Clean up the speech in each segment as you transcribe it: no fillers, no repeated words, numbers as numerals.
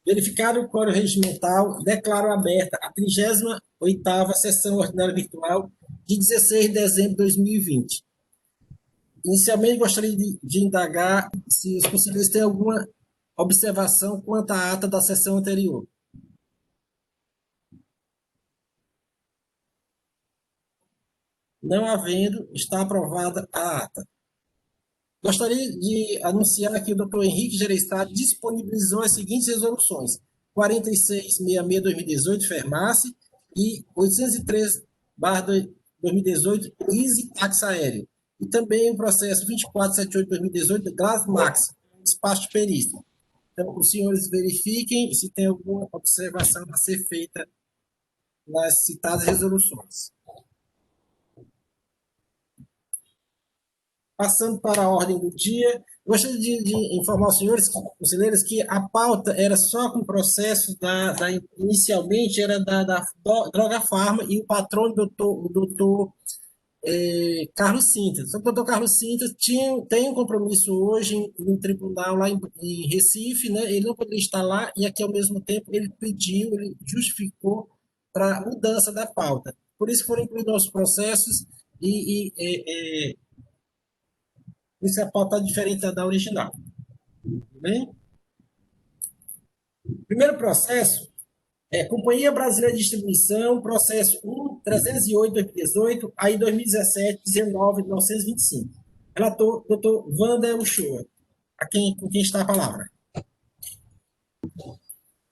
Verificado o quórum regimental, declaro aberta a 38ª sessão ordinária virtual de 16 de dezembro de 2020. Inicialmente, gostaria de indagar se os conselheiros têm alguma observação quanto à ata da sessão anterior. Não havendo, está aprovada a ata. Gostaria de anunciar que o Dr. Henrique Gereissati disponibilizou as seguintes resoluções: 4666-2018, Fermace, e 803/2018, Easy Táxi Aéreo. E também o processo 2478-2018, Glas Max, Espaço de Perícia. Então, os senhores verifiquem se tem alguma observação a ser feita nas citadas resoluções. Passando para a ordem do dia, gostaria de informar os senhores, conselheiros, que a pauta era só com o processo inicialmente era da Droga Farma e o patrão, o doutor Carlos Sintas. Só que o doutor Carlos Sintas tem um compromisso hoje no tribunal lá em Recife, né? Ele não poderia estar lá e aqui ao mesmo tempo ele justificou para a mudança da pauta. Por isso foram incluídos nossos processos e isso a pauta diferente da original. Bem? Primeiro processo é Companhia Brasileira de Distribuição, processo 1.308/2018, aí 2017, 19.925. Relator, doutor Wander Uchoa. Com quem está a palavra?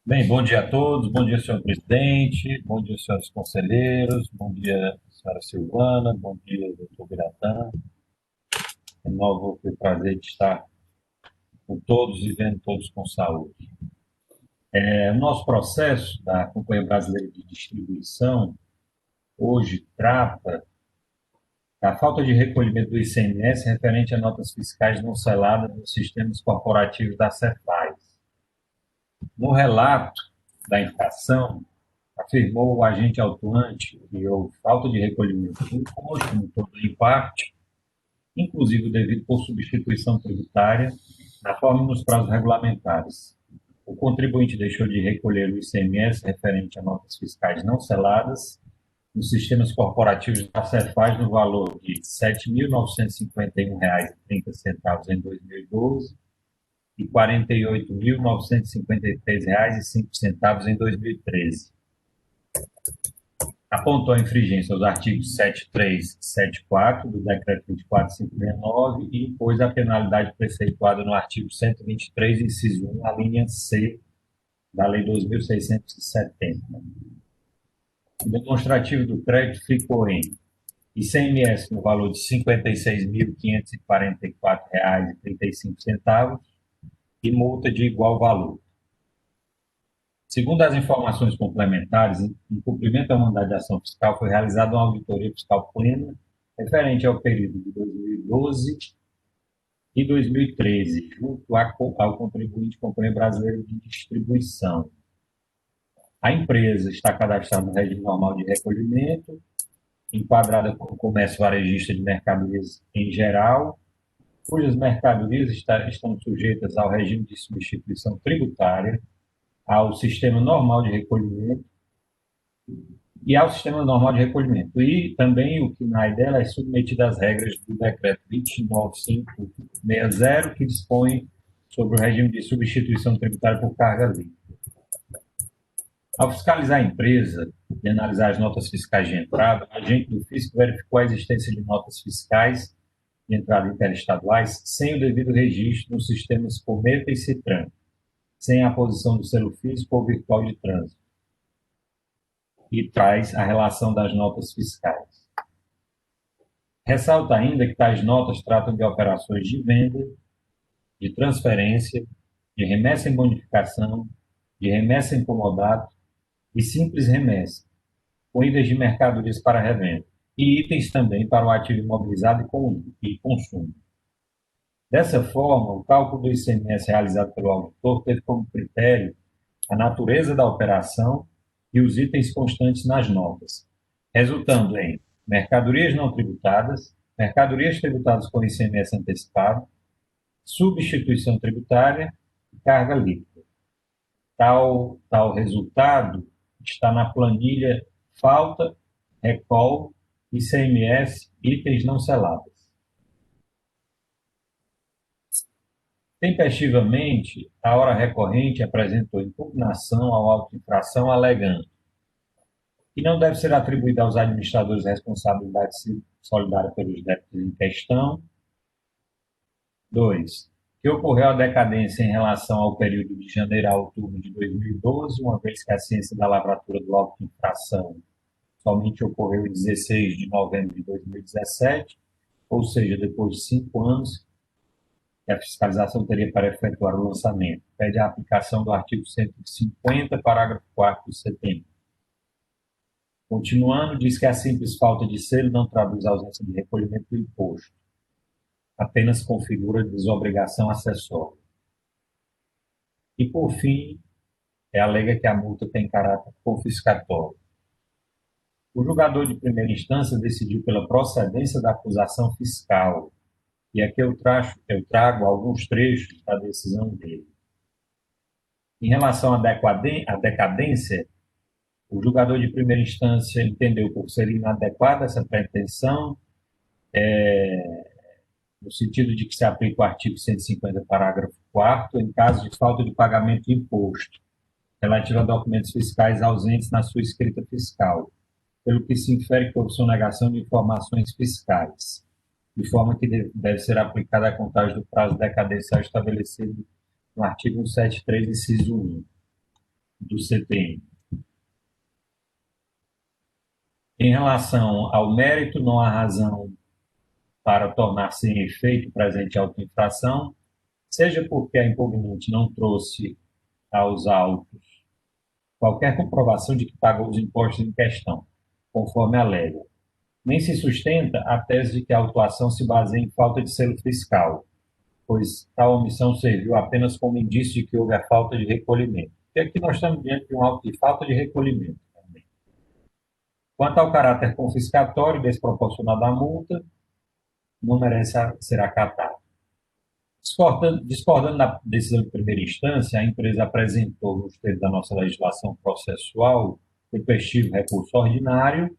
Bem, bom dia a todos, bom dia, senhor presidente, bom dia, senhores conselheiros, bom dia, senhora Silvana, bom dia, doutor Biratã. De novo, foi um prazer de estar com todos e vendo todos com saúde. O nosso processo da Companhia Brasileira de Distribuição hoje trata da falta de recolhimento do ICMS referente a notas fiscais não seladas nos sistemas corporativos da Cefaz. No relato da infração, afirmou o agente autuante que houve falta de recolhimento do imposto no todo em parte, inclusive devido por substituição tributária, na forma e nos prazos regulamentares. O contribuinte deixou de recolher o ICMS referente a notas fiscais não seladas nos sistemas corporativos da Cefaz no valor de R$ 7.951,30 em 2012 e R$ 48.953,05 em 2013. Apontou a infringência aos artigos 73 e 74 do Decreto 24.569 e impôs a penalidade preceituada no artigo 123, inciso 1, a linha C da Lei 2.670. O demonstrativo do crédito ficou em ICMS no valor de R$ 56.544,35 e multa de igual valor. Segundo as informações complementares, em cumprimento ao mandado de ação fiscal, foi realizada uma auditoria fiscal plena referente ao período de 2012 e 2013, junto ao contribuinte Companhia Brasileira de Distribuição. A empresa está cadastrada no regime normal de recolhimento, enquadrada como comércio varejista de mercadorias em geral, cujas mercadorias estão sujeitas ao regime de substituição tributária, ao sistema normal de recolhimento e também o KNAI dela é submetido às regras do decreto 29560, que dispõe sobre o regime de substituição tributária por carga livre. Ao fiscalizar a empresa e analisar as notas fiscais de entrada, o agente do fisco verificou a existência de notas fiscais de entrada interestaduais sem o devido registro nos sistemas Cometa e Citran, sem a posição do selo físico ou virtual de trânsito, e traz a relação das notas fiscais. Ressalta ainda que tais notas tratam de operações de venda, de transferência, de remessa em bonificação, de remessa em comodato e simples remessa, com itens de mercadorias para revenda, e itens também para o ativo imobilizado e consumo. Dessa forma, o cálculo do ICMS realizado pelo auditor teve como critério a natureza da operação e os itens constantes nas notas, resultando em mercadorias não tributadas, mercadorias tributadas com ICMS antecipado, substituição tributária e carga líquida. Tal resultado está na planilha falta, recall, ICMS, itens não selados. Tempestivamente, a hora recorrente apresentou impugnação ao auto de infração alegando que não deve ser atribuída aos administradores responsabilidade solidária pelos débitos em questão. 2. Que ocorreu a decadência em relação ao período de janeiro a outubro de 2012, uma vez que a ciência da lavratura do auto de infração somente ocorreu em 16 de novembro de 2017, ou seja, depois de 5 anos, que a fiscalização teria para efetuar o lançamento. Pede a aplicação do artigo 150, parágrafo 4º do CTM. Continuando, diz que a simples falta de selo não traduz a ausência de recolhimento do imposto, apenas configura desobrigação acessória. E, por fim, alega que a multa tem caráter confiscatório. O julgador de primeira instância decidiu pela procedência da acusação fiscal, e aqui eu trago alguns trechos da decisão dele. Em relação à decadência, o julgador de primeira instância entendeu por ser inadequada essa pretensão, no sentido de que se aplica o artigo 150, parágrafo 4º, em caso de falta de pagamento de imposto, relativo a documentos fiscais ausentes na sua escrita fiscal, pelo que se infere que houve sonegação de informações fiscais, de forma que deve ser aplicada a contagem do prazo decadencial estabelecido no artigo 173, inciso 1 do CTM. Em relação ao mérito, não há razão para tornar sem efeito presente a auto-infração, seja porque a impugnante não trouxe aos autos qualquer comprovação de que pagou os impostos em questão, conforme alega. Nem se sustenta a tese de que a autuação se baseia em falta de selo fiscal, pois tal omissão serviu apenas como indício de que houve a falta de recolhimento. E aqui nós estamos diante de um auto de falta de recolhimento também. Quanto ao caráter confiscatório desproporcional da multa, não merece ser acatado. Discordando da decisão de primeira instância, a empresa apresentou, nos termos da nossa legislação processual, o respectivo recurso ordinário,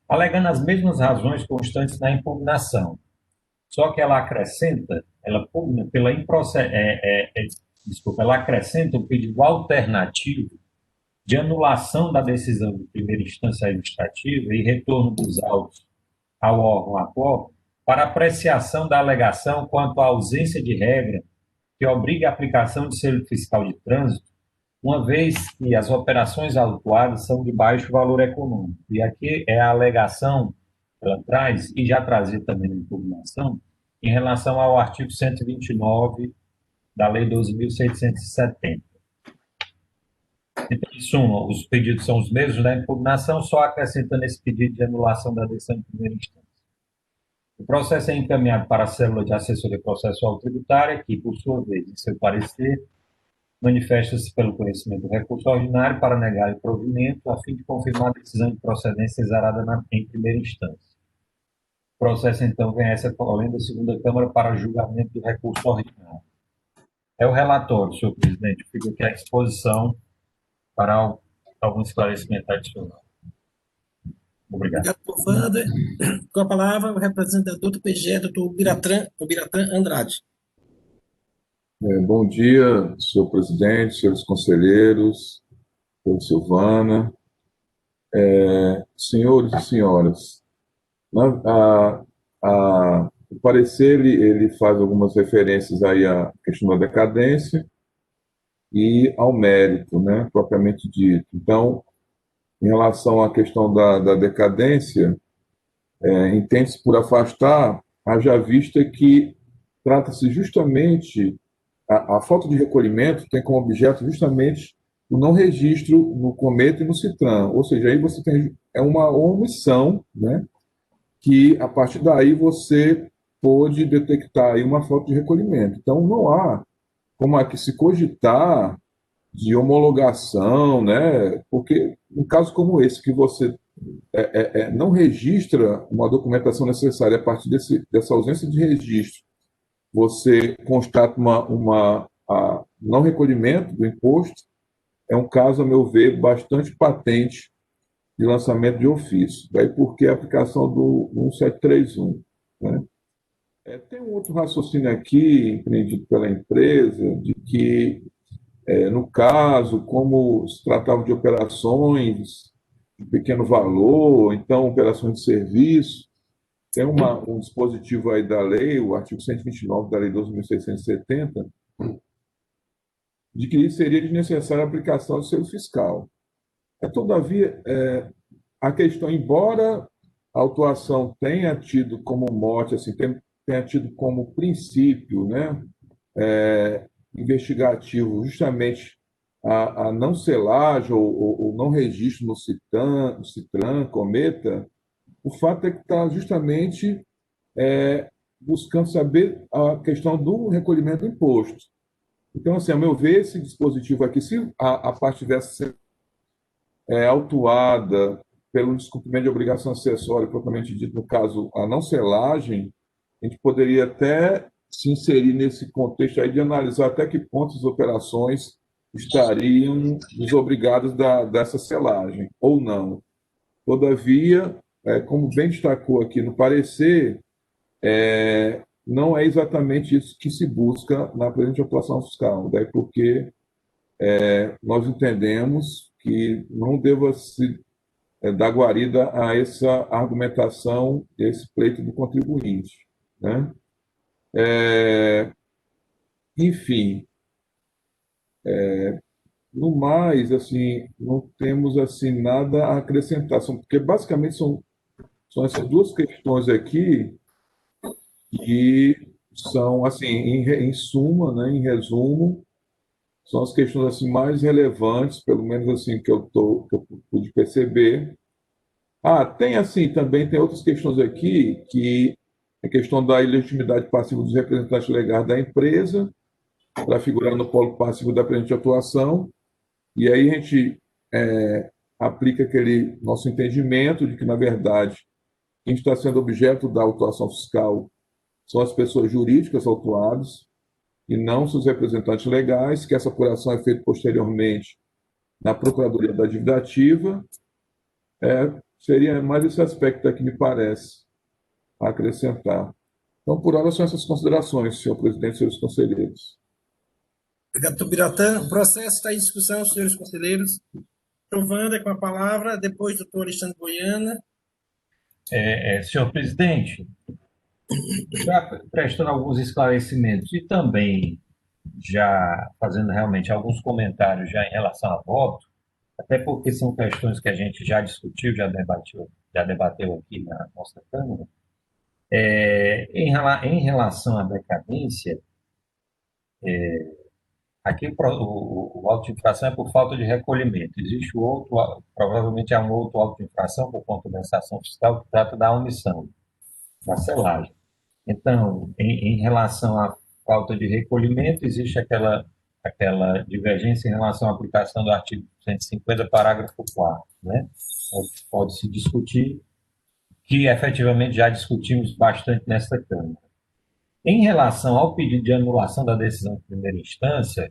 alegando as mesmas razões constantes na impugnação. Só que ela acrescenta, ela acrescenta o pedido alternativo de anulação da decisão de primeira instância administrativa e retorno dos autos ao órgão APOR para apreciação da alegação quanto à ausência de regra que obrigue a aplicação de selo fiscal de trânsito, uma vez que as operações autuadas são de baixo valor econômico. E aqui é a alegação que ela traz, e já trazia também na impugnação, em relação ao artigo 129 da Lei 12.670. Então, em suma, os pedidos são os mesmos da impugnação, só acrescentando esse pedido de anulação da decisão de primeira instância. O processo é encaminhado para a célula de assessoria processual tributária, que, por sua vez, em seu parecer, manifesta-se pelo conhecimento do recurso ordinário para negar o provimento, a fim de confirmar a decisão de procedência exarada em primeira instância. O processo, então, vem a essa além da segunda Câmara para julgamento do recurso ordinário. É o relatório, senhor presidente. Fico aqui à disposição para algum esclarecimento adicional. Obrigado. Obrigado, doutor Wander. Com a palavra, o representante do PGE, doutor Biratã Andrade. Bom dia, senhor presidente, senhores conselheiros, doutora Silvana, senhores e senhoras. O parecer ele faz algumas referências aí à questão da decadência e ao mérito, né, propriamente dito. Então, em relação à questão da decadência, entende-se por afastar, haja vista que trata-se justamente, a falta de recolhimento tem como objeto justamente o não registro no Cometa e no CITRAN, ou seja, aí você tem uma omissão, né, que a partir daí você pôde detectar aí uma falta de recolhimento. Então, não há como aqui se cogitar de homologação, né? Porque um caso como esse, que você não registra uma documentação necessária a partir dessa ausência de registro, você constata a não recolhimento do imposto, é um caso, a meu ver, bastante patente de lançamento de ofício. Daí porque a aplicação do 1731, né? Tem um outro raciocínio aqui, empreendido pela empresa, de que, no caso, como se tratava de operações de pequeno valor, então operações de serviço, tem um dispositivo aí da lei, o artigo 129 da Lei 12.670, de que seria desnecessária a aplicação do selo fiscal. Todavia, a questão, embora a autuação tenha tido como mote, assim, tenha tido como princípio, né, investigativo justamente a não selagem ou não registro no CITRAN, Cometa, o fato é que está justamente buscando saber a questão do recolhimento do imposto. Então, assim, a meu ver, esse dispositivo aqui, se a parte tivesse autuada pelo descumprimento de obrigação acessória, propriamente dito, no caso, a não selagem, a gente poderia até se inserir nesse contexto aí de analisar até que ponto as operações estariam desobrigadas dessa selagem, ou não. Todavia, como bem destacou aqui no parecer, não é exatamente isso que se busca na presente atuação fiscal, daí porque nós entendemos que não deva se dar guarida a essa argumentação, esse pleito do contribuinte, né? Enfim, no mais, assim, não temos assim nada a acrescentar, porque basicamente são essas duas questões aqui que são, assim, em suma, né, em resumo, são as questões assim mais relevantes, pelo menos assim que eu pude perceber. Tem assim, também tem outras questões aqui, que é a questão da ilegitimidade passiva dos representantes legais da empresa, para figurar no polo passivo da presente atuação, e aí a gente aplica aquele nosso entendimento de que, na verdade, quem está sendo objeto da autuação fiscal são as pessoas jurídicas autuadas, e não seus representantes legais, que essa apuração é feita posteriormente na Procuradoria da Dívida Ativa. Seria mais esse aspecto aqui, me parece, a acrescentar. Então, por hora, são essas considerações, senhor presidente e senhores conselheiros. Obrigado, doutor Biratã. O processo está em discussão, senhores conselheiros. Wanda, com a palavra, depois doutor Alexandre Goiana. Senhor presidente, já prestando alguns esclarecimentos e também já fazendo realmente alguns comentários já em relação a voto, até porque são questões que a gente já discutiu, já debateu aqui na nossa Câmara. Em relação à decadência, aqui o auto de infração é por falta de recolhimento. Existe o outro, provavelmente há um outro auto de infração por conta dessa ação fiscal que trata da omissão, da selagem. Então, em relação à falta de recolhimento, existe aquela divergência em relação à aplicação do artigo 150, parágrafo 4º, né? Pode-se discutir, que efetivamente já discutimos bastante nesta Câmara. Em relação ao pedido de anulação da decisão de primeira instância,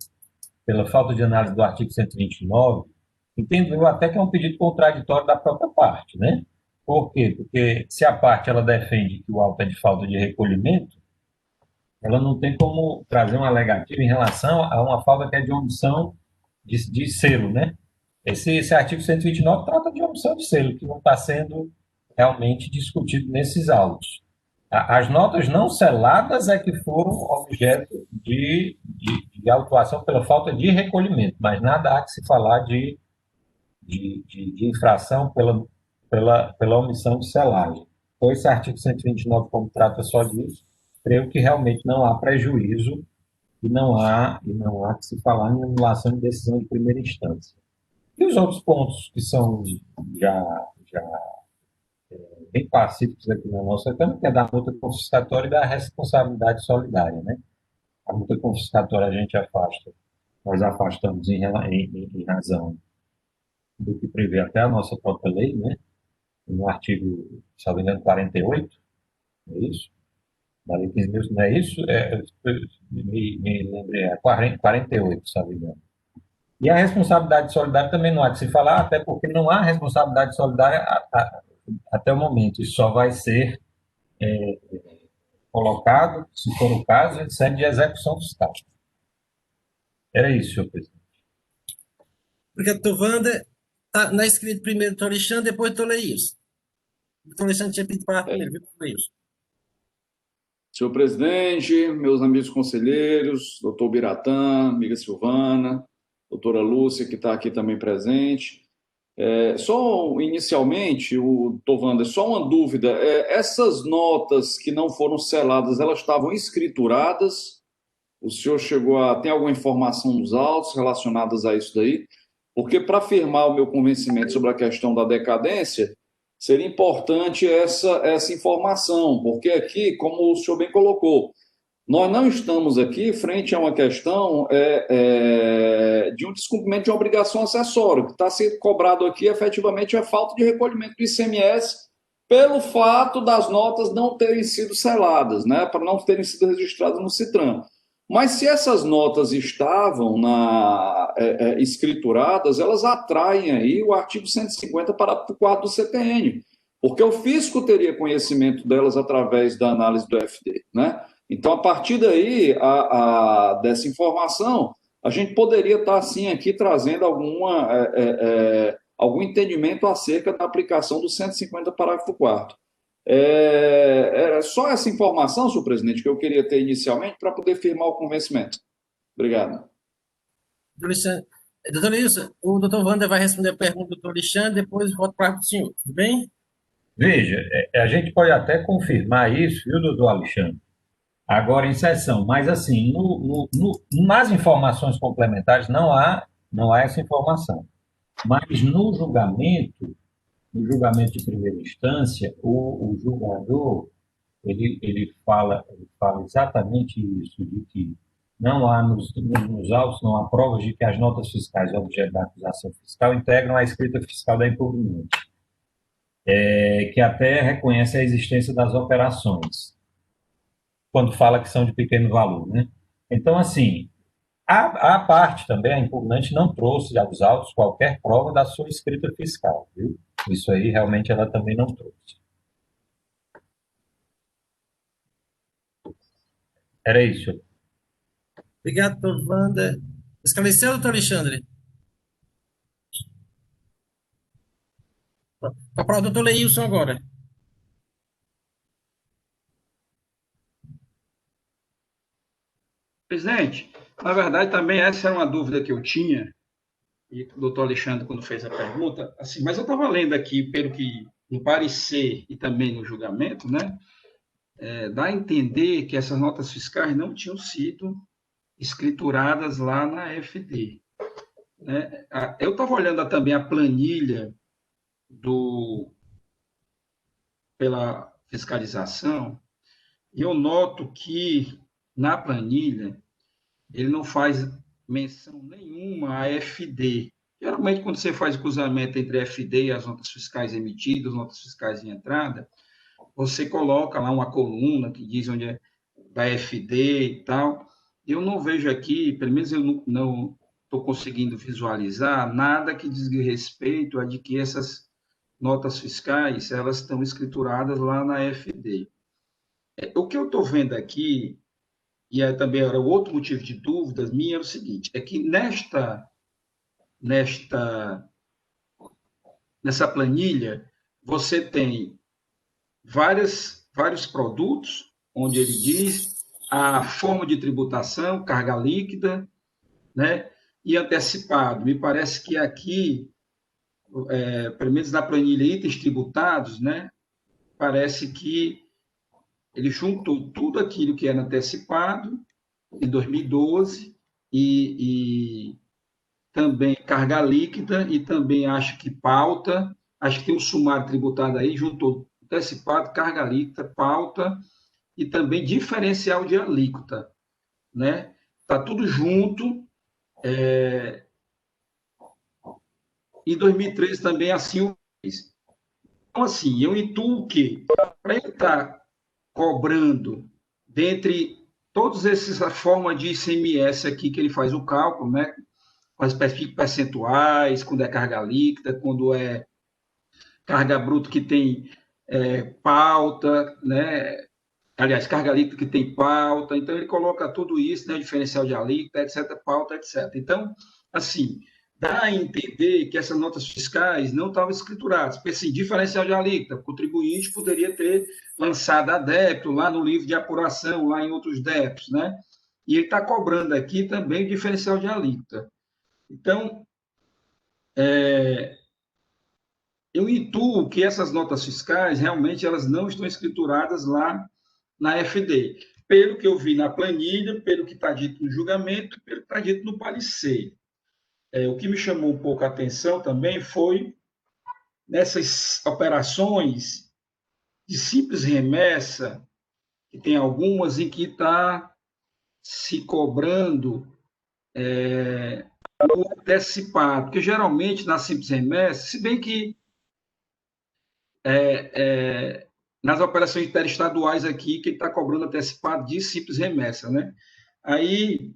pela falta de análise do artigo 129, entendo eu até que é um pedido contraditório da própria parte, né? Por quê? Porque se a parte ela defende que o auto é de falta de recolhimento, ela não tem como trazer uma alegativa em relação a uma falta que é de omissão de selo, né? Esse artigo 129 trata de omissão de selo, que não está sendo realmente discutido nesses autos. As notas não seladas é que foram objeto de autuação pela falta de recolhimento, mas nada há que se falar de infração pela omissão de selagem. Então, esse artigo 129, como trata só disso, creio que realmente não há prejuízo e não há que se falar em anulação de decisão de primeira instância. E os outros pontos que são já bem pacíficos aqui na nossa Câmara, que é da multa confiscatória e da responsabilidade solidária, né? A multa confiscatória a gente afasta, nós afastamos em razão do que prevê até a nossa própria lei, né? No artigo, se não me engano, 48, é isso? Da lei 15.000, não é isso? Me lembrei, é 48, se não me engano. E a responsabilidade solidária também não há de se falar, até porque não há responsabilidade solidária até o momento. Isso só vai ser colocado, se for o caso, em sede de execução fiscal. Era isso, senhor presidente. Porque a Tovanda está na escrita primeiro do Alexandre, depois do Leils. O Alexandre tinha pedido para primeiro, viu, Leils? Senhor presidente, meus amigos conselheiros, doutor Biratã, amiga Silvana, doutora Lúcia, que está aqui também presente. Só inicialmente, o Tovanda, só uma dúvida: essas notas que não foram seladas, elas estavam escrituradas? O senhor tem alguma informação nos autos relacionadas a isso daí? Porque para afirmar o meu convencimento sobre a questão da decadência, seria importante essa informação, porque aqui, como o senhor bem colocou, nós não estamos aqui frente a uma questão de um descumprimento de uma obrigação acessória. O que está sendo cobrado aqui, efetivamente, é a falta de recolhimento do ICMS pelo fato das notas não terem sido seladas, né, para não terem sido registradas no CITRAN. Mas se essas notas estavam escrituradas, elas atraem aí o artigo 150, parágrafo 4 do CPN, porque o fisco teria conhecimento delas através da análise do FD, né? Então, a partir daí, dessa informação, a gente poderia estar, assim, aqui trazendo algum entendimento acerca da aplicação do 150, parágrafo 4º. Era só essa informação, senhor presidente, que eu queria ter inicialmente para poder firmar o convencimento. Obrigado. Doutor Wilson, o doutor Wander vai responder a pergunta do doutor Alexandre, depois volto para o senhor, tudo bem? Veja, a gente pode até confirmar isso, viu, doutor Alexandre? Agora em sessão, mas assim, nas informações complementares não há essa informação. Mas no julgamento de primeira instância, o julgador ele fala exatamente isso, de que não há nos autos, não há provas de que as notas fiscais objeto da acusação fiscal integram a escrita fiscal da impugnante, que até reconhece a existência das operações, quando fala que são de pequeno valor, né? Então, assim, a parte também, a impugnante não trouxe aos autos qualquer prova da sua escrita fiscal, viu? Isso aí realmente ela também não trouxe. Era isso. Obrigado, doutor Wander. Esclareceu, doutor Alexandre? Para o doutor Leilson agora. Presidente, na verdade, também essa era uma dúvida que eu tinha, e o doutor Alexandre, quando fez a pergunta, assim, mas eu estava lendo aqui, pelo que no parecer e também no julgamento, né, dá a entender que essas notas fiscais não tinham sido escrituradas lá na FD. Né? Eu estava olhando também a planilha pela fiscalização, e eu noto que na planilha ele não faz menção nenhuma a FD. Geralmente, quando você faz o cruzamento entre FD e as notas fiscais emitidas, notas fiscais em entrada, você coloca lá uma coluna que diz onde é da FD e tal. Eu não vejo aqui, pelo menos eu não estou conseguindo visualizar nada que diz respeito a de que essas notas fiscais elas estão escrituradas lá na FD. O que eu estou vendo aqui, e também era outro motivo de dúvidas minha, é o seguinte, é que nessa planilha você tem vários produtos, onde ele diz a forma de tributação, carga líquida, né, e antecipado. Me parece que aqui, pelo menos na planilha itens tributados, né, parece que ele juntou tudo aquilo que era antecipado em 2012 e também carga líquida e também acho que pauta, acho que tem um sumário tributado aí, juntou antecipado, carga líquida, pauta e também diferencial de alíquota, né? Tá tudo junto. Em 2013 também assim o fez. Então, assim, eu intuo que para ele estar cobrando dentre todos esses a forma de ICMS aqui que ele faz o cálculo, né? com as percentuais, quando é carga líquida, quando é carga bruta que tem pauta, né? Aliás, carga líquida que tem pauta, então ele coloca tudo isso, né? Diferencial de alíquota, etc., pauta, etc. Então, assim, dá a entender que essas notas fiscais não estavam escrituradas. Porque, assim, diferencial de alíquota, o contribuinte poderia ter lançado a débito lá no livro de apuração, lá em outros débitos, né? E ele está cobrando aqui também o diferencial de alíquota. Então, eu intuo que essas notas fiscais, realmente, elas não estão escrituradas lá na FD. Pelo que eu vi na planilha, pelo que está dito no julgamento, pelo que está dito no parecer. O que me chamou um pouco a atenção também foi nessas operações de simples remessa, que tem algumas em que está se cobrando o antecipado, porque geralmente na simples remessa, se bem que nas operações interestaduais aqui, que está cobrando antecipado de simples remessa, né? Aí,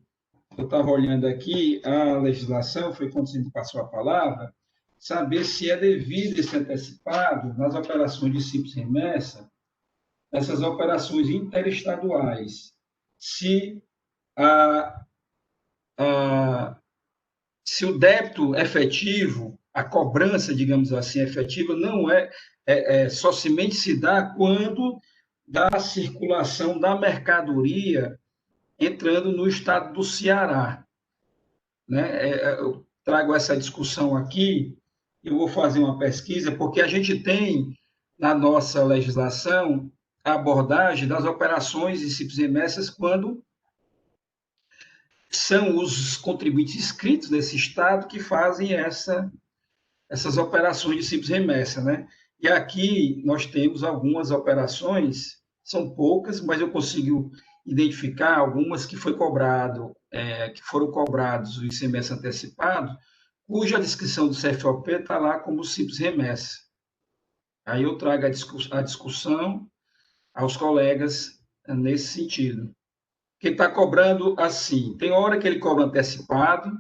eu estava olhando aqui a legislação, foi quando você me passou a palavra, saber se é devido esse antecipado nas operações de simples remessa, essas operações interestaduais, se se o débito efetivo, a cobrança, digamos assim, efetiva, não somente se dá quando dá a circulação da mercadoria entrando no estado do Ceará. Né? Eu trago essa discussão aqui, eu vou fazer uma pesquisa, porque a gente tem na nossa legislação a abordagem das operações em simples remessas quando são os contribuintes inscritos nesse estado que fazem essas operações de simples remessa, né? E aqui nós temos algumas operações, são poucas, mas eu consigo identificar algumas que foram cobrados o ICMS antecipado, cuja descrição do CFOP está lá como simples remessa. Aí eu trago a discussão aos colegas nesse sentido. Que está cobrando assim, tem hora que ele cobra antecipado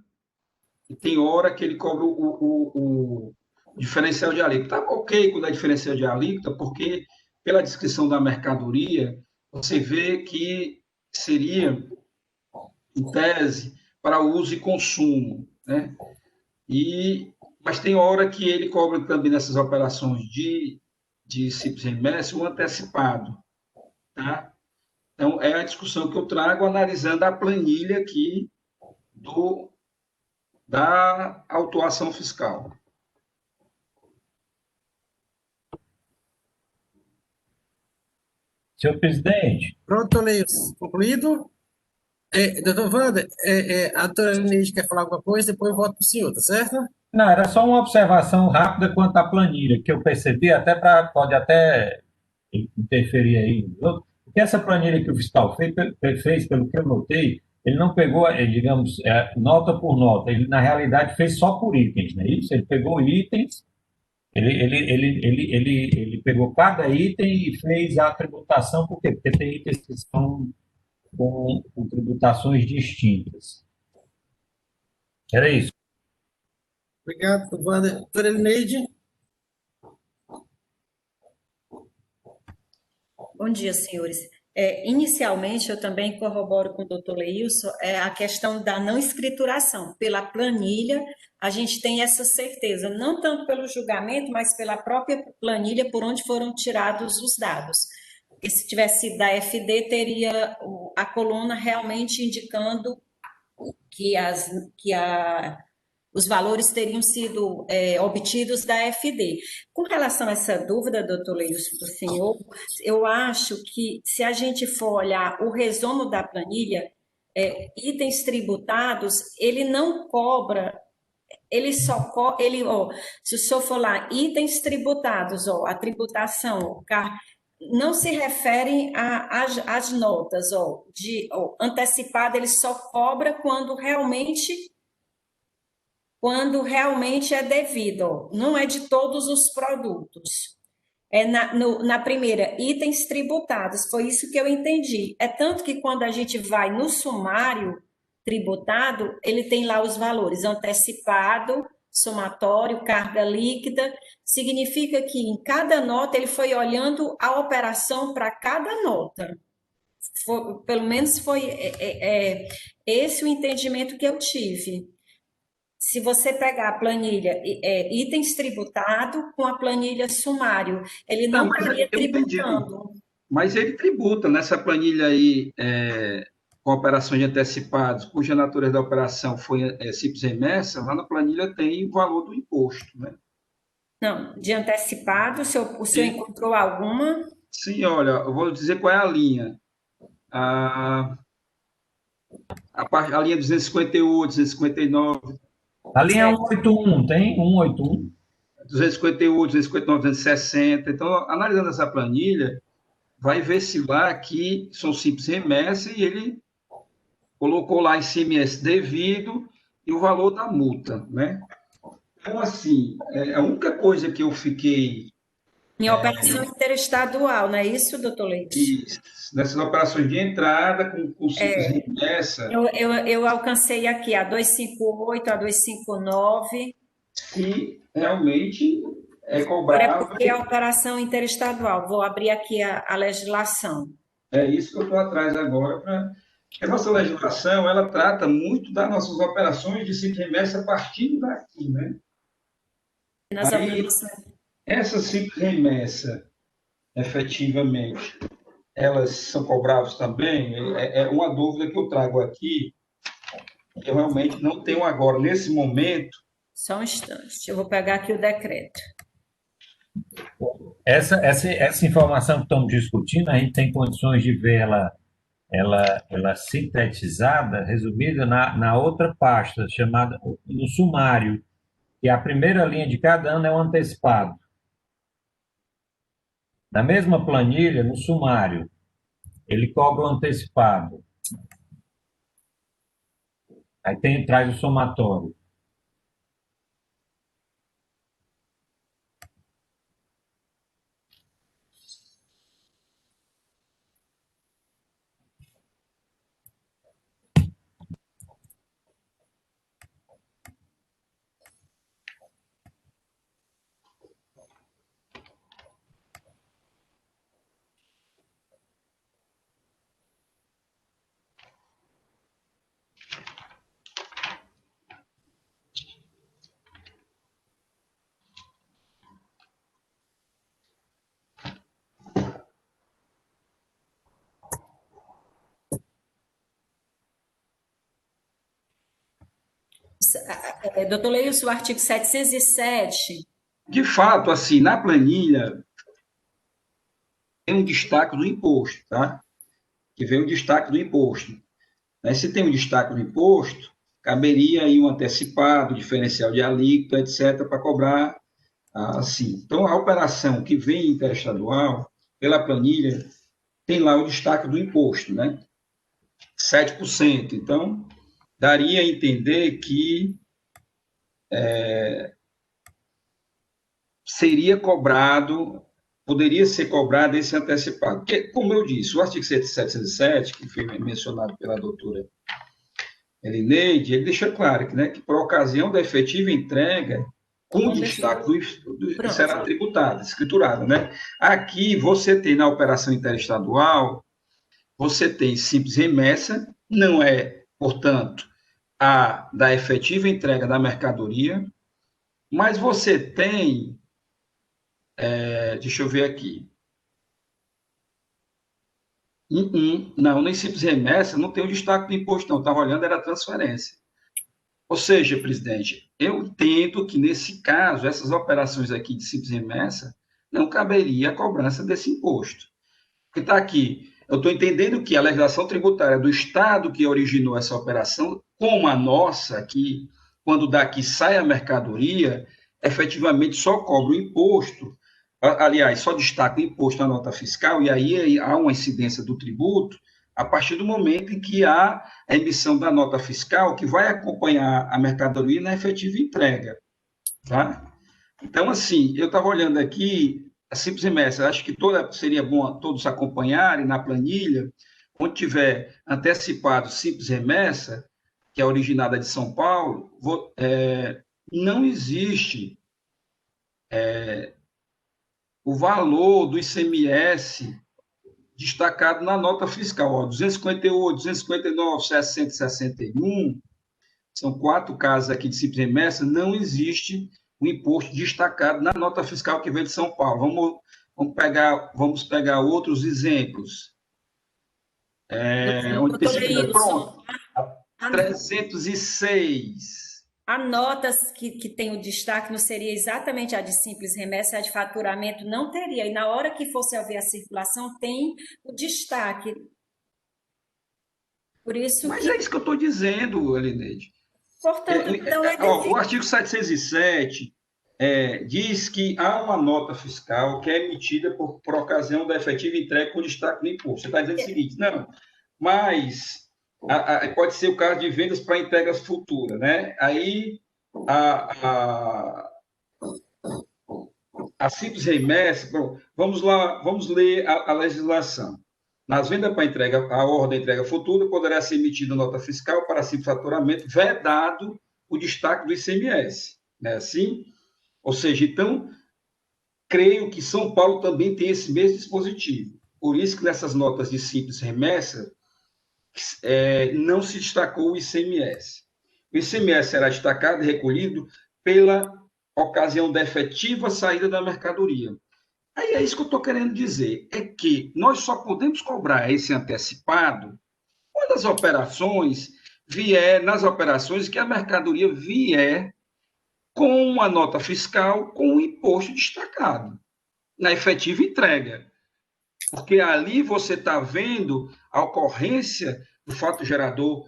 e tem hora que ele cobra o diferencial de alíquota. Está ok quando é diferencial de alíquota, porque pela descrição da mercadoria, você vê que seria, em tese, para uso e consumo, né? Mas tem hora que ele cobra também nessas operações de simples remessa o antecipado, tá? Então, é a discussão que eu trago analisando a planilha aqui da autuação fiscal. Senhor presidente, Pronto, Leis, concluído. Doutor Wander, a doutora Neide quer falar alguma coisa, depois eu volto para o senhor, tá certo? não, era só uma observação rápida quanto à planilha, que eu percebi, pode até interferir aí. Porque essa planilha que o fiscal fez, pelo que eu notei, ele não pegou, digamos, nota por nota, ele na realidade fez só por itens, não é isso? Ele pegou itens, ele pegou cada item e fez a tributação, por quê? Porque tem itens que são com tributações distintas. Era isso. Obrigado, doutor Wander. Doutora Neide. Bom dia, senhores. Inicialmente, eu também corroboro com o doutor Leilson a questão da não escrituração. Pela planilha, a gente tem essa certeza, não tanto pelo julgamento, mas pela própria planilha por onde foram tirados os dados. Porque se tivesse sido da FD, teria a coluna realmente indicando que os valores teriam sido obtidos da FD. Com relação a essa dúvida, doutor Leilson, do senhor, eu acho que se a gente for olhar o resumo da planilha, itens tributados, ele não cobra, se o senhor for lá, itens tributados, a tributação, não se referem às notas, antecipado, ele só cobra quando realmente é devido, não é de todos os produtos. Na primeira, itens tributados, foi isso que eu entendi. É tanto que quando a gente vai no sumário, tributado, ele tem lá os valores antecipado, somatório, carga líquida. Significa que em cada nota ele foi olhando a operação para cada nota. Pelo menos foi esse o entendimento que eu tive. Se você pegar a planilha itens tributado com a planilha sumário, ele não estaria tributando. Mas ele tributa nessa planilha aí, com operações de antecipados, cuja natureza da operação foi simples remessa, lá na planilha tem o valor do imposto, né? Não, de antecipado, o senhor encontrou alguma? Sim, olha, eu vou dizer qual é a linha. A linha 258, 259. A linha 181, tem? 181. 258, 259, 260. Então, analisando essa planilha, vai ver se lá que são simples remessa e ele colocou lá ICMS devido e o valor da multa, né? Então, assim, a única coisa que eu fiquei... Em operação interestadual, não é isso, doutor Leite? Isso, nessas operações de entrada com simples remessa... Eu alcancei aqui a 258, a 259. Que realmente é cobrado. É porque é a operação interestadual. Vou abrir aqui a legislação. É isso que eu estou atrás agora. A nossa legislação, ela trata muito das nossas operações de simples remessa a partir daqui, né? Aí, essa simples remessa, efetivamente, elas são cobráveis também? É uma dúvida que eu trago aqui, que eu realmente não tenho agora, nesse momento. Só um instante, eu vou pegar aqui o decreto. Essa informação que estamos discutindo, a gente tem condições de ver ela sintetizada, resumida na outra pasta, chamada no sumário, que a primeira linha de cada ano é o antecipado. Na mesma planilha, no sumário, ele cobra o antecipado. Aí traz o somatório. Doutor Leilson, o artigo 707. De fato, assim, na planilha, tem um destaque do imposto, tá? Que vem o destaque do imposto. Se tem um destaque do imposto, caberia aí um antecipado, diferencial de alíquota, etc., para cobrar assim. Então, a operação que vem interestadual, pela planilha, tem lá o destaque do imposto, né? 7%. Então, daria a entender que seria cobrado, poderia ser cobrado esse antecipado. Porque, como eu disse, o artigo 707, que foi mencionado pela doutora Elineide, ele deixa claro que por ocasião da efetiva entrega, com destaque do será tributado, escriturado, né? Aqui, você tem na operação interestadual, você tem simples remessa, não é, portanto, a da efetiva entrega da mercadoria, mas você tem, deixa eu ver aqui, não, nem simples remessa, não tem o destaque do imposto, não, estava olhando, era transferência. Ou seja, presidente, eu entendo que, nesse caso, essas operações aqui de simples remessa, não caberia a cobrança desse imposto. Porque está aqui, eu estou entendendo que a legislação tributária do Estado que originou essa operação, como a nossa aqui, quando daqui sai a mercadoria, efetivamente só cobra o imposto, aliás, só destaca o imposto na nota fiscal, e aí há uma incidência do tributo, a partir do momento em que há a emissão da nota fiscal, que vai acompanhar a mercadoria na efetiva entrega. Tá? Então, assim, eu estava olhando aqui, a simples remessa, acho que seria bom todos acompanharem na planilha, onde tiver antecipado simples remessa, que é originada de São Paulo, não existe o valor do ICMS destacado na nota fiscal. Ó, 258, 259, 661, são 4 casos aqui de simples remessa, não existe o imposto destacado na nota fiscal que vem de São Paulo. Vamos pegar outros exemplos. Onde tem simples, pronto, 306. A nota que tem o destaque não seria exatamente a de simples remessa, a de faturamento não teria. E na hora que fosse haver a circulação, tem o destaque. Por isso Mas é isso que eu estou dizendo, Elineide. Portanto, então o artigo 707 diz que há uma nota fiscal que é emitida por ocasião da efetiva entrega com destaque no imposto. Você está dizendo o seguinte, não, mas pode ser o caso de vendas para entregas futuras, né? Aí a simples remessa, vamos ler a legislação. Nas vendas para entrega, a ordem de entrega futura poderá ser emitida nota fiscal para simples faturamento, vedado o destaque do ICMS, né? Assim, ou seja, então, creio que São Paulo também tem esse mesmo dispositivo. Por isso que nessas notas de simples remessa não se destacou o ICMS. O ICMS será destacado e recolhido pela ocasião da efetiva saída da mercadoria. Aí é isso que eu estou querendo dizer, é que nós só podemos cobrar esse antecipado quando as operações nas operações que a mercadoria vier com uma nota fiscal com o imposto destacado, na efetiva entrega. Porque ali você está vendo a ocorrência do fato gerador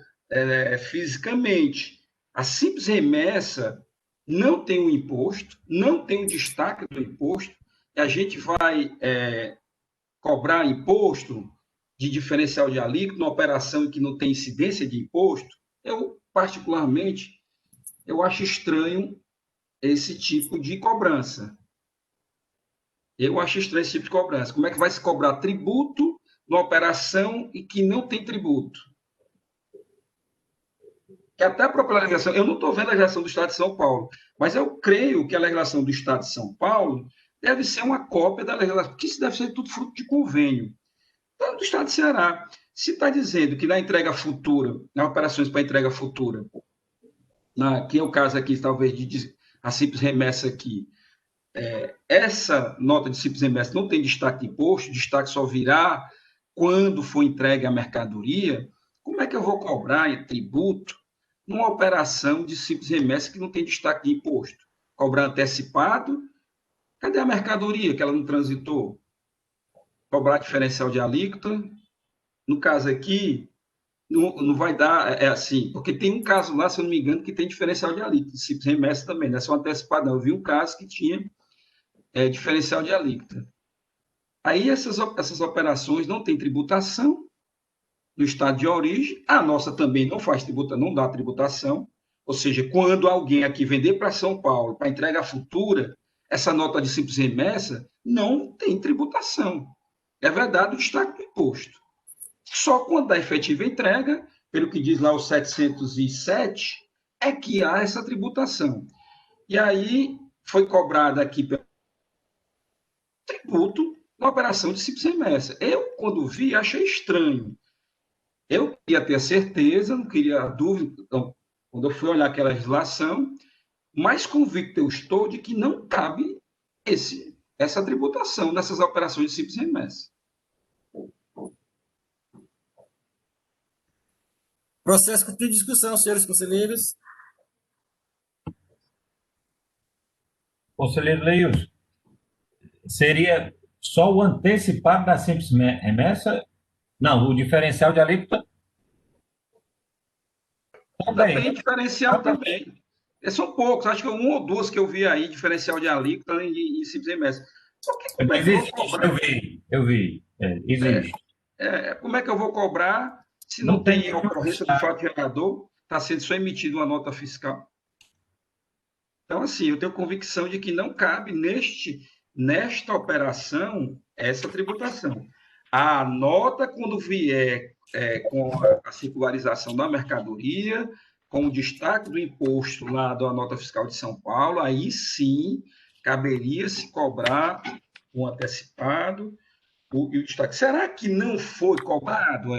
fisicamente. A simples remessa não tem o imposto, não tem o destaque do imposto, e a gente vai cobrar imposto de diferencial de alíquota numa operação que não tem incidência de imposto. Eu, particularmente, acho estranho esse tipo de cobrança. Como é que vai se cobrar tributo numa operação e que não tem tributo? Que até a própria legislação, eu não estou vendo a legislação do Estado de São Paulo, mas eu creio que a legislação do Estado de São Paulo deve ser uma cópia da legislação, porque isso deve ser tudo fruto de convênio. Então, do Estado de Ceará, se está dizendo que na entrega futura, nas operações para entrega futura, que é o caso aqui, talvez, de a simples remessa aqui, essa nota de simples remessa não tem destaque de imposto, destaque só virá quando for entregue a mercadoria, como é que eu vou cobrar tributo numa operação de simples remessa que não tem destaque de imposto? Cobrar antecipado? Cadê a mercadoria que ela não transitou? Cobrar diferencial de alíquota? No caso aqui, não vai dar, assim, porque tem um caso lá, se eu não me engano, que tem diferencial de alíquota, simples remessa também, não é só antecipado, não. Eu vi um caso que tinha diferencial de alíquota. Aí essas operações não têm tributação no estado de origem, a nossa também não faz tributação, não dá tributação, ou seja, quando alguém aqui vender para São Paulo, para entrega futura, essa nota de simples remessa não tem tributação. É verdade o destaque do imposto. Só quando dá efetiva entrega, pelo que diz lá o 707, é que há essa tributação. E aí foi cobrada aqui pelo tributo na operação de simples remessa. Eu, quando vi, achei estranho. Eu queria ter certeza, não queria dúvida, então, quando eu fui olhar aquela legislação, mais convicto eu estou de que não cabe essa tributação nessas operações de simples remessa. Processo de discussão, senhores conselheiros. Conselheiro Leilson, seria só o antecipado da simples remessa? Não, o diferencial de alíquota também. Diferencial também. São poucos, acho que um ou duas que eu vi aí, diferencial de alíquota e simples remessa. Mas existe, eu vi. Existe. Como é que eu vou cobrar se não tem ocorrência do fato gerador? Está sendo só emitida uma nota fiscal. Então, assim, eu tenho convicção de que não cabe nesta operação essa tributação. A nota, quando vier com a circularização da mercadoria, com o destaque do imposto lá da nota fiscal de São Paulo, aí sim caberia se cobrar um antecipado e o destaque. Será que não foi cobrado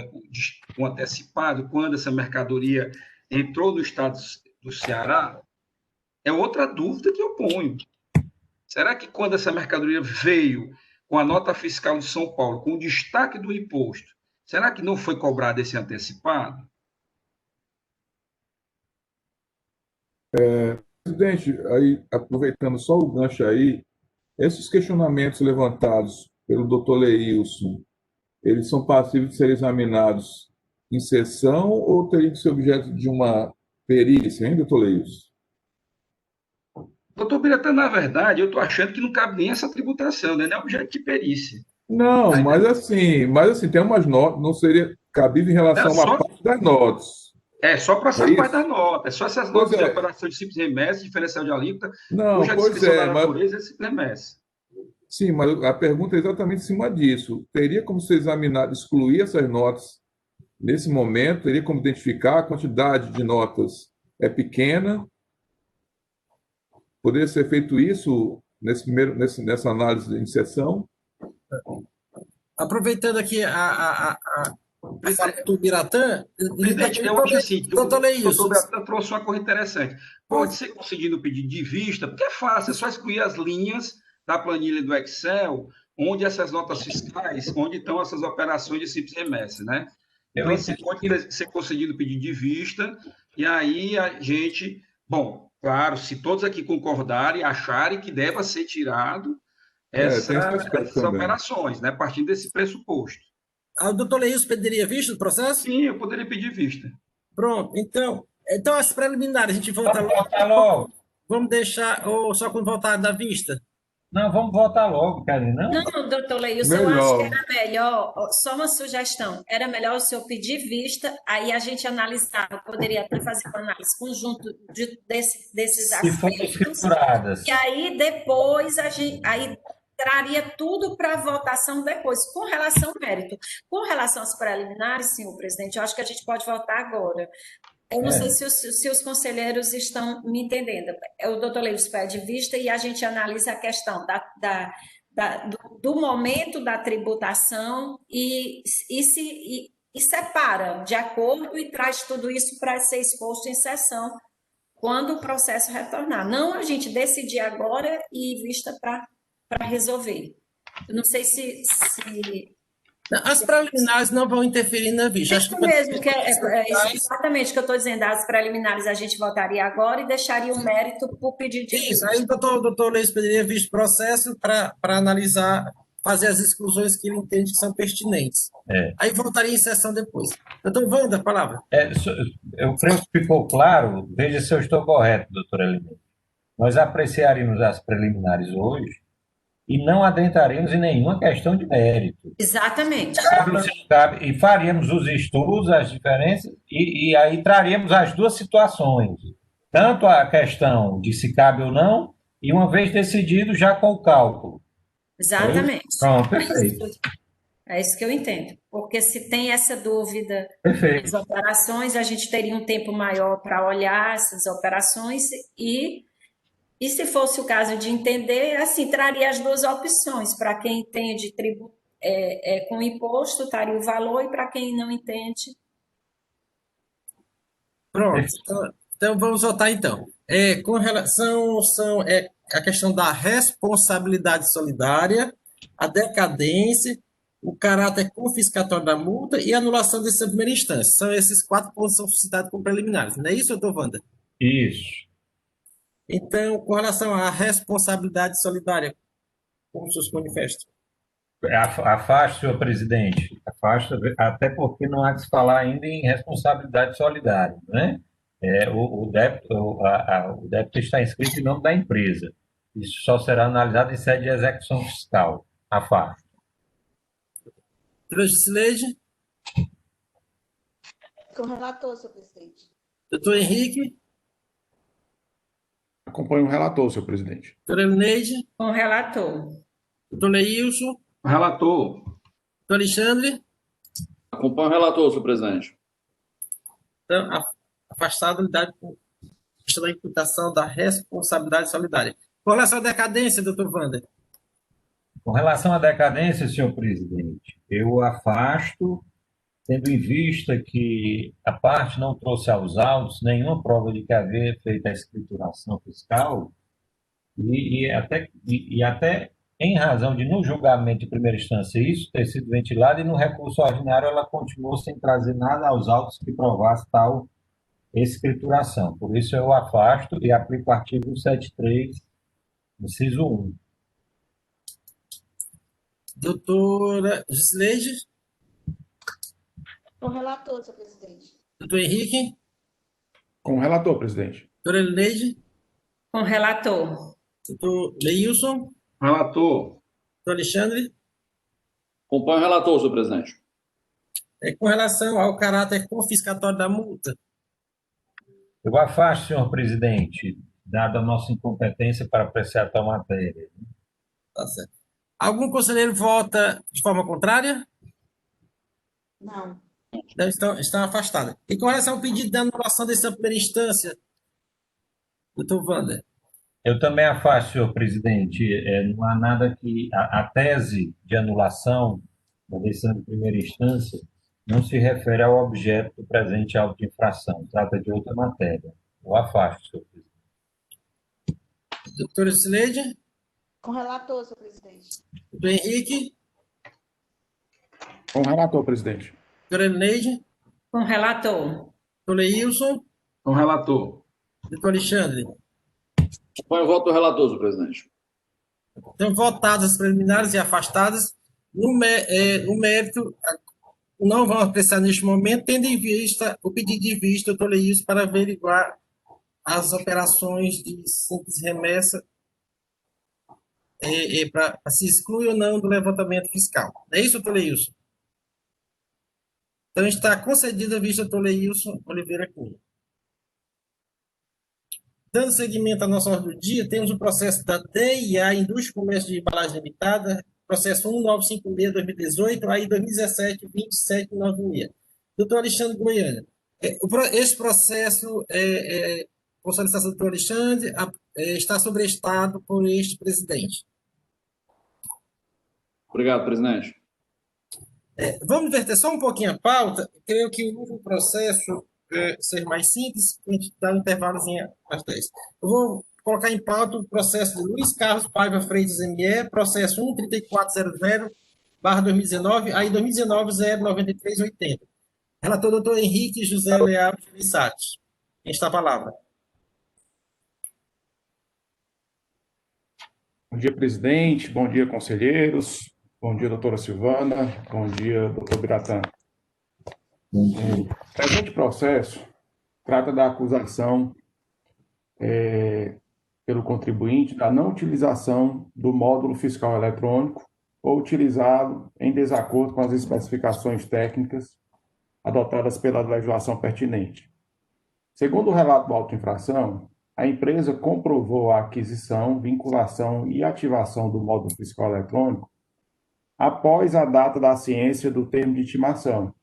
um antecipado quando essa mercadoria entrou no estado do Ceará? É outra dúvida que eu ponho. Será que quando essa mercadoria veio com a nota fiscal de São Paulo, com o destaque do imposto, será que não foi cobrado esse antecipado? Presidente, aí, aproveitando só o gancho aí, esses questionamentos levantados pelo doutor Leilson, eles são passíveis de ser examinados em sessão ou teriam que ser objeto de uma perícia, hein, doutor Leilson? Doutor Biratã, na verdade, eu estou achando que não cabe nem essa tributação, né? Não é objeto de perícia. Não, Aí, mas assim, tem umas notas, não seria cabível em relação a uma parte das notas. Só para essas É partes isso? das notas, só essas Pois notas de é. operação de simples remessa, diferencial de alíquota, Não, cuja pois descrição da é, mas natureza é simples remessa. sim, mas a pergunta é exatamente em cima disso. Teria como ser examinado, excluir essas notas nesse momento? Teria como identificar a quantidade de notas é pequena? Poderia ser feito isso nessa análise de inserção? Aproveitando aqui a fala do Biratã, Presidente, eu acho assim, que doutor o Leilson, doutor Biratã trouxe uma coisa interessante. Pode ser conseguido o pedido de vista, porque é fácil, é só excluir as linhas da planilha do Excel, onde essas notas fiscais, onde estão essas operações de simples remessa, né? Então, assim, pode ser concedido o pedido de vista, e aí a gente, bom, claro, se todos aqui concordarem, acharem que deva ser tirado Tem esse aspecto essas também. operações, né? Partindo desse pressuposto. o doutor Leilson pediria vista do processo? Sim, eu poderia pedir vista. Pronto, então as preliminares, a gente volta Vamos logo. votar logo. Vamos deixar, ou só quando voltar da vista? Não, vamos votar logo, Kelly, não? Não, doutor Leilson, eu acho que Melhor. era melhor, só uma sugestão, era melhor o senhor pedir vista, aí a gente analisava, poderia até fazer uma análise conjunto desses Se forem aspectos, escrituradas. e aí depois aí traria tudo para votação depois, com relação ao mérito. Com relação às preliminares, senhor presidente, eu acho que a gente pode votar agora. Eu não sei se os conselheiros estão me entendendo. O doutor Leilson pede vista e a gente analisa a questão do momento da tributação e separa de acordo e traz tudo isso para ser exposto em sessão quando o processo retornar. Não a gente decidir agora e vista para resolver. Eu não sei se As preliminares não vão interferir na vista. Acho isso que mesmo, que é exatamente o que eu estou dizendo. As preliminares a gente votaria agora e deixaria o mérito para o pedido de isso. vista. Aí o doutor Leis pediria visto o processo para analisar, fazer as exclusões que ele entende que são pertinentes. Aí voltaria em sessão depois. Doutor Wanda, a palavra. Eu creio que ficou claro, veja se eu estou correto, doutor Elimir. Nós apreciaríamos as preliminares hoje e não adentraremos em nenhuma questão de mérito. Exatamente. E faríamos os estudos, as diferenças, e aí traríamos as duas situações. Tanto a questão de se cabe ou não, e uma vez decidido, já com o cálculo. Exatamente. Pronto, perfeito. É isso que eu entendo. Porque se tem essa dúvida Perfeito. das operações, a gente teria um tempo maior para olhar essas operações e se fosse o caso de entender, assim, traria as duas opções. Para quem entende tributo com imposto, estaria o valor, e para quem não entende. Pronto. Então vamos votar então. Com relação a questão da responsabilidade solidária, a decadência, o caráter confiscatório da multa e a anulação de decisão de primeira instância. São esses 4 pontos que são suscitados como preliminares. Não é isso, doutor Wanda? Isso. Então, com relação à responsabilidade solidária, como o senhor se manifesta? Afaste, senhor presidente. Afaste, até porque não há de se falar ainda em responsabilidade solidária, né? O débito está inscrito em nome da empresa. Isso só será analisado em sede de execução fiscal. Afaste. Doutora Gisileide? Com o relator, senhor presidente. Doutor Henrique? Acompanho o relator, senhor presidente. Doutora Elineide? Com o relator. Doutor Leilson? Relator. Doutor Alexandre? Acompanho o relator, senhor presidente. Então, a afastado lidado com a questão da imputação da responsabilidade solidária. Com relação à decadência, doutor Wander. Com relação à decadência, senhor presidente, eu afasto, tendo em vista que a parte não trouxe aos autos nenhuma prova de que havia feito a escrituração fiscal, e até em razão de, no julgamento de primeira instância, isso ter sido ventilado, e no recurso ordinário ela continuou sem trazer nada aos autos que provasse tal escrituração. Por isso eu afasto e aplico o artigo 73, inciso 1. Doutora Gisleide. Com o relator, senhor presidente. Doutor Henrique. Com o relator, presidente. Doutora Elineide. Com o relator. Doutor Leilson. Relator. Doutor Alexandre. Acompanho o relator, senhor presidente. Com relação ao caráter confiscatório da multa. Eu afasto, senhor presidente, dada a nossa incompetência para apreciar tal matéria. Tá certo. Algum conselheiro vota de forma contrária? Não. Não, estão afastados. E com relação ao pedido de anulação dessa primeira instância, doutor Wander? Eu também afasto, senhor presidente. Não há nada que... A tese de anulação da decisão de primeira instância não se refere ao objeto do presente auto de infração. Trata de outra matéria. Eu afasto, senhor presidente. Doutora Cileide? Com o relator, senhor presidente. Doutor Henrique? Com o relator, presidente. Doutora Elineide? Com o relator. Doutor Leilson? Com o relator. Doutor Alexandre? Acompanho o voto do relator, senhor presidente. Então, votadas as preliminares e afastadas, no mérito, não vamos apreciar neste momento, tendo em vista o pedido de vista do doutor Leilson para averiguar as operações de simples remessa para se excluir ou não do levantamento fiscal. É isso, doutor Leilson? Então, está concedida a vista do doutor Leilson Oliveira Cunha. Dando seguimento à nossa ordem do dia, temos o processo da DIA, Indústria e Comércio de Embalagem Limitada, processo 1956-2018, aí 2017-2796. Doutor Alexandre Goiânia. Esse processo, com solicitação do doutor Alexandre, está sobrestado por este presidente. Obrigado, presidente. Vamos inverter só um pouquinho a pauta. Creio que o processo ser mais simples, a gente dá um intervalozinho às 10. Eu vou colocar em pauta o processo de Luiz Carlos Paiva Freitas ME, processo 13400/2019, aí 2019-09380. Relator doutor Henrique José Leal de Lissati. Quem está a palavra? Bom dia, presidente. Bom dia, conselheiros. Bom dia, doutora Silvana. Bom dia, doutor Biratã. O presente processo trata da acusação pelo contribuinte da não utilização do módulo fiscal eletrônico ou utilizado em desacordo com as especificações técnicas adotadas pela legislação pertinente. Segundo o relato do auto-infração, a empresa comprovou a aquisição, vinculação e ativação do módulo fiscal eletrônico após a data da ciência do termo de intimação,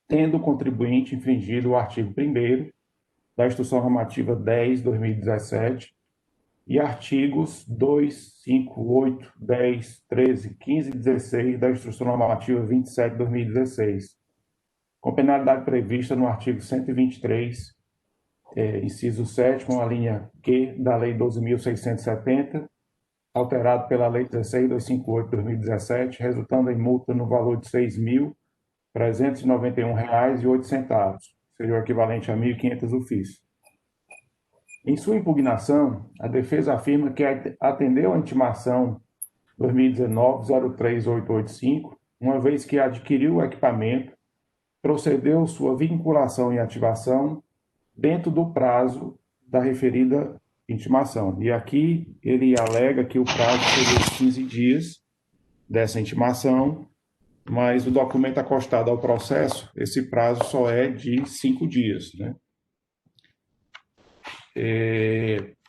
tendo o contribuinte infringido o artigo 1º da Instrução Normativa 10/2017 e artigos 2, 5, 8, 10, 13, 15 e 16 da Instrução Normativa 27/2016, com penalidade prevista no artigo 123, inciso 7, com a linha Q da Lei 12.670, alterado pela Lei 16.258/2017, resultando em multa no valor de R$ 6.391,08, seria o equivalente a 1.500 ofícios. Em sua impugnação, a defesa afirma que atendeu à intimação 2019-03885, uma vez que adquiriu o equipamento, procedeu sua vinculação e ativação dentro do prazo da referida intimação. E aqui ele alega que o prazo seria de 15 dias dessa intimação, mas o documento acostado ao processo, esse prazo só é de 5 dias, né?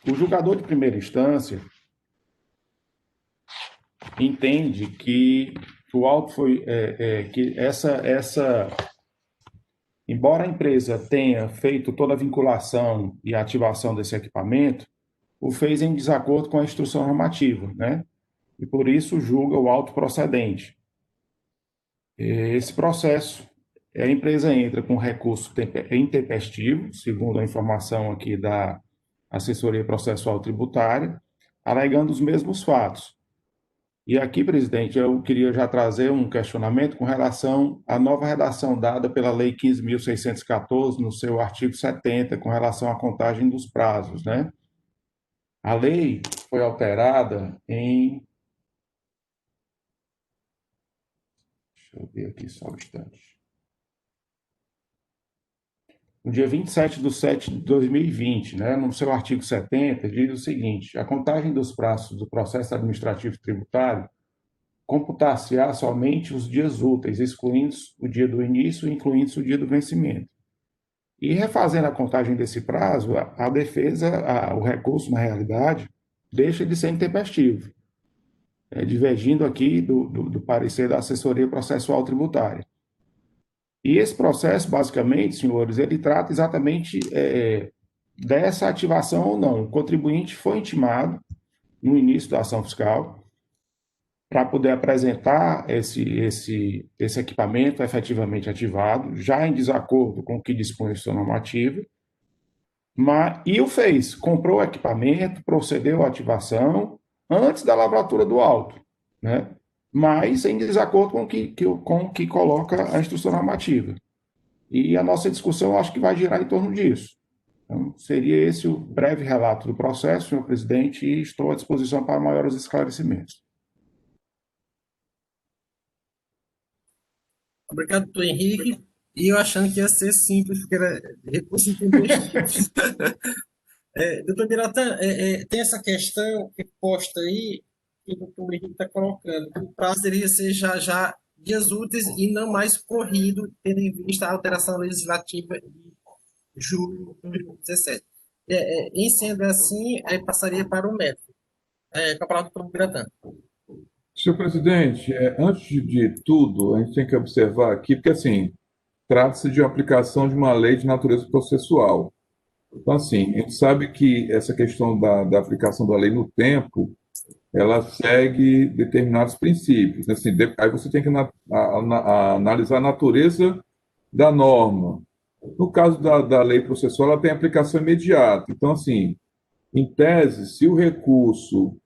O julgador de primeira instância entende que o auto foi que embora a empresa tenha feito toda a vinculação e ativação desse equipamento, o fez em desacordo com a instrução normativa, né? E por isso julga o auto procedente. Esse processo, a empresa entra com recurso intempestivo, segundo a informação aqui da Assessoria Processual Tributária, alegando os mesmos fatos. E aqui, presidente, eu queria já trazer um questionamento com relação à nova redação dada pela Lei 15.614, no seu artigo 70, com relação à contagem dos prazos, né? A lei foi alterada em... Deixa eu ver aqui só um instante. No dia 27/7/2020, né, no seu artigo 70, diz o seguinte: a contagem dos prazos do processo administrativo tributário computar-se-á somente os dias úteis, excluindo o dia do início e incluindo o dia do vencimento. E refazendo a contagem desse prazo, a defesa, o recurso, na realidade, deixa de ser intempestivo, divergindo aqui do parecer da Assessoria Processual Tributária. E esse processo, basicamente, senhores, ele trata exatamente dessa ativação ou não. O contribuinte foi intimado no início da ação fiscal para poder apresentar esse equipamento efetivamente ativado, já em desacordo com o que dispõe a sua normativa, e o fez, comprou o equipamento, procedeu à ativação antes da lavratura do auto, né? Mas em desacordo com o que coloca a instrução normativa. E a nossa discussão, acho que vai girar em torno disso. Então, seria esse o breve relato do processo, senhor presidente, e estou à disposição para maiores esclarecimentos. Obrigado, doutor Henrique. E eu achando que ia ser simples, porque era recurso intempestivo. Doutor Biratã, tem essa questão que posta aí, que o doutor Henrique está colocando, que o prazo deveria ser já dias úteis e não mais corrido, tendo em vista a alteração legislativa de julho de 2017. Em sendo assim, aí passaria para o médico. Com a palavra do doutor Biratã. Senhor presidente, antes de tudo, a gente tem que observar aqui, porque assim, trata-se de uma aplicação de uma lei de natureza processual. Então, assim, a gente sabe que essa questão da aplicação da lei no tempo, ela segue determinados princípios. Assim, aí você tem que analisar a natureza da norma. No caso da lei processual, ela tem aplicação imediata. Então, assim, em tese, se o recurso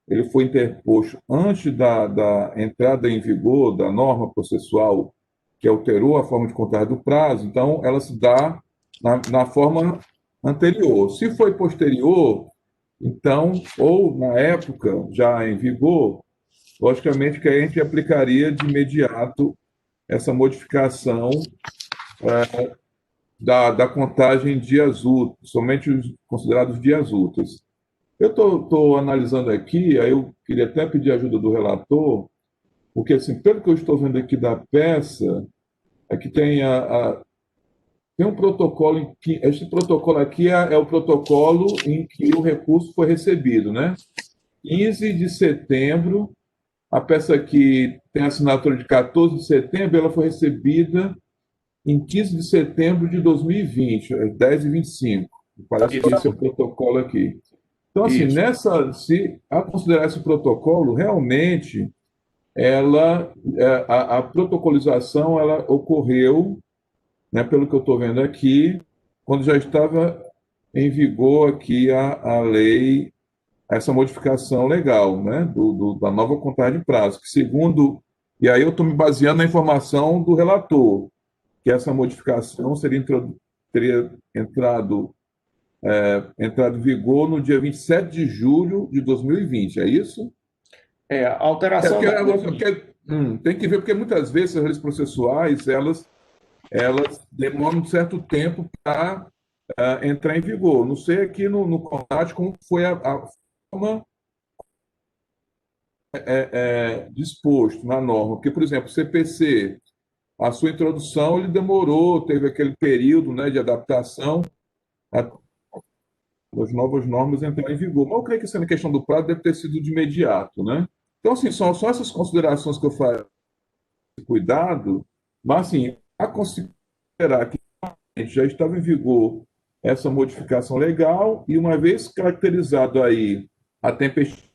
ele foi interposto antes da entrada em vigor da norma processual que alterou a forma de contagem do prazo, então ela se dá na forma anterior. Se foi posterior, então, ou na época já em vigor, logicamente que a gente aplicaria de imediato essa modificação da contagem dias úteis, somente os considerados dias úteis. Eu estou analisando aqui, aí eu queria até pedir a ajuda do relator, porque, assim, pelo que eu estou vendo aqui da peça, aqui tem um protocolo em que este protocolo aqui é o protocolo em que o recurso foi recebido, né? 15 de setembro, a peça aqui tem a assinatura de 14 de setembro, ela foi recebida em 15 de setembro de 2020, 10h25. Parece que esse é o protocolo aqui. Então, assim, se a considerar esse protocolo, realmente, a protocolização ela ocorreu, né, pelo que eu estou vendo aqui, quando já estava em vigor aqui a lei, essa modificação legal, né, da nova contagem de prazo, que segundo, e aí eu estou me baseando na informação do relator, que essa modificação teria entrado em vigor no dia 27 de julho de 2020, é isso? A alteração... Tem que ver, porque muitas vezes as leis processuais, elas demoram um certo tempo para entrar em vigor. Não sei aqui no CONAT como foi a forma disposto na norma. Porque, por exemplo, o CPC, a sua introdução, ele demorou, teve aquele período, né, de adaptação as novas normas entrarem em vigor. Mas eu creio que essa questão do prazo deve ter sido de imediato, né? Então, assim, são só essas considerações que eu faço, cuidado, mas, assim, a considerar que já estava em vigor essa modificação legal e, uma vez caracterizado aí a tempestade,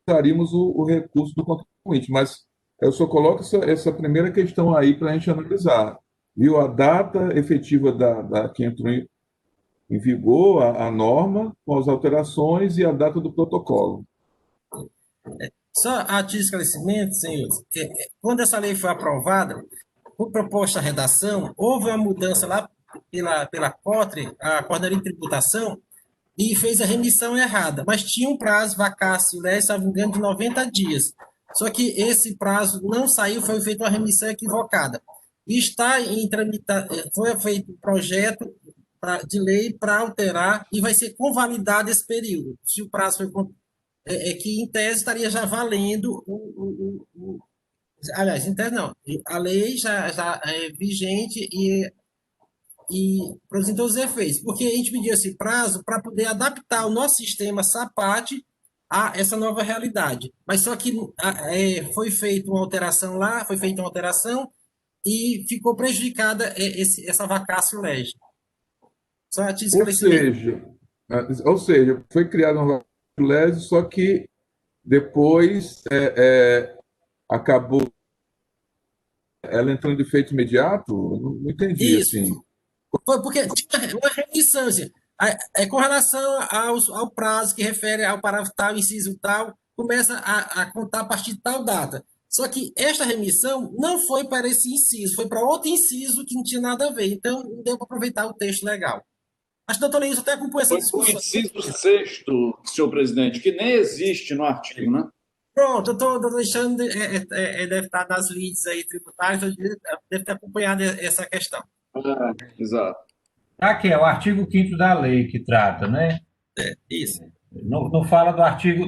daríamos o recurso do contribuinte. Mas eu só coloco essa primeira questão aí para a gente analisar. Viu a data efetiva que entrou em vigor, a norma, com as alterações e a data do protocolo. Só a título de esclarecimento, senhores, quando essa lei foi aprovada, por proposta redação, houve uma mudança lá pela COTRE, a Coordenadoria de Tributação, e fez a remissão errada, mas tinha um prazo vacácio, né, se não me engano, de 90 dias. Só que esse prazo não saiu, foi feita uma remissão equivocada. E está em tramitação, foi feito um projeto de lei para alterar e vai ser convalidado esse período. Se o prazo foi que em tese estaria já valendo aliás, em tese não, a lei já é vigente e produzindo todos os efeitos, porque a gente pediu esse prazo para poder adaptar o nosso sistema SAPAT a essa nova realidade. Mas só que foi feita uma alteração lá, foi feita uma alteração e ficou prejudicada essa vacácio legis. Só a título de esclarecimento. Ou seja, foi criada uma vacácio, só que depois acabou ela entrando de efeito imediato? Não entendi. Isso. Assim. Foi porque tinha uma remissão, assim, com relação ao prazo que refere ao parágrafo tal, inciso tal, começa a contar a partir de tal data. Só que esta remissão não foi para esse inciso, foi para outro inciso que não tinha nada a ver. Então, não deu para aproveitar o texto legal. Acho que o doutor Leilson até acompanhou essa discussão. Foi o inciso 6º, senhor presidente, que nem existe no artigo, né? Pronto, eu estou deixando, deve estar nas leads aí tributárias, deve ter acompanhado essa questão. Exato. Aqui é o artigo 5º da lei que trata, né? Isso. Não fala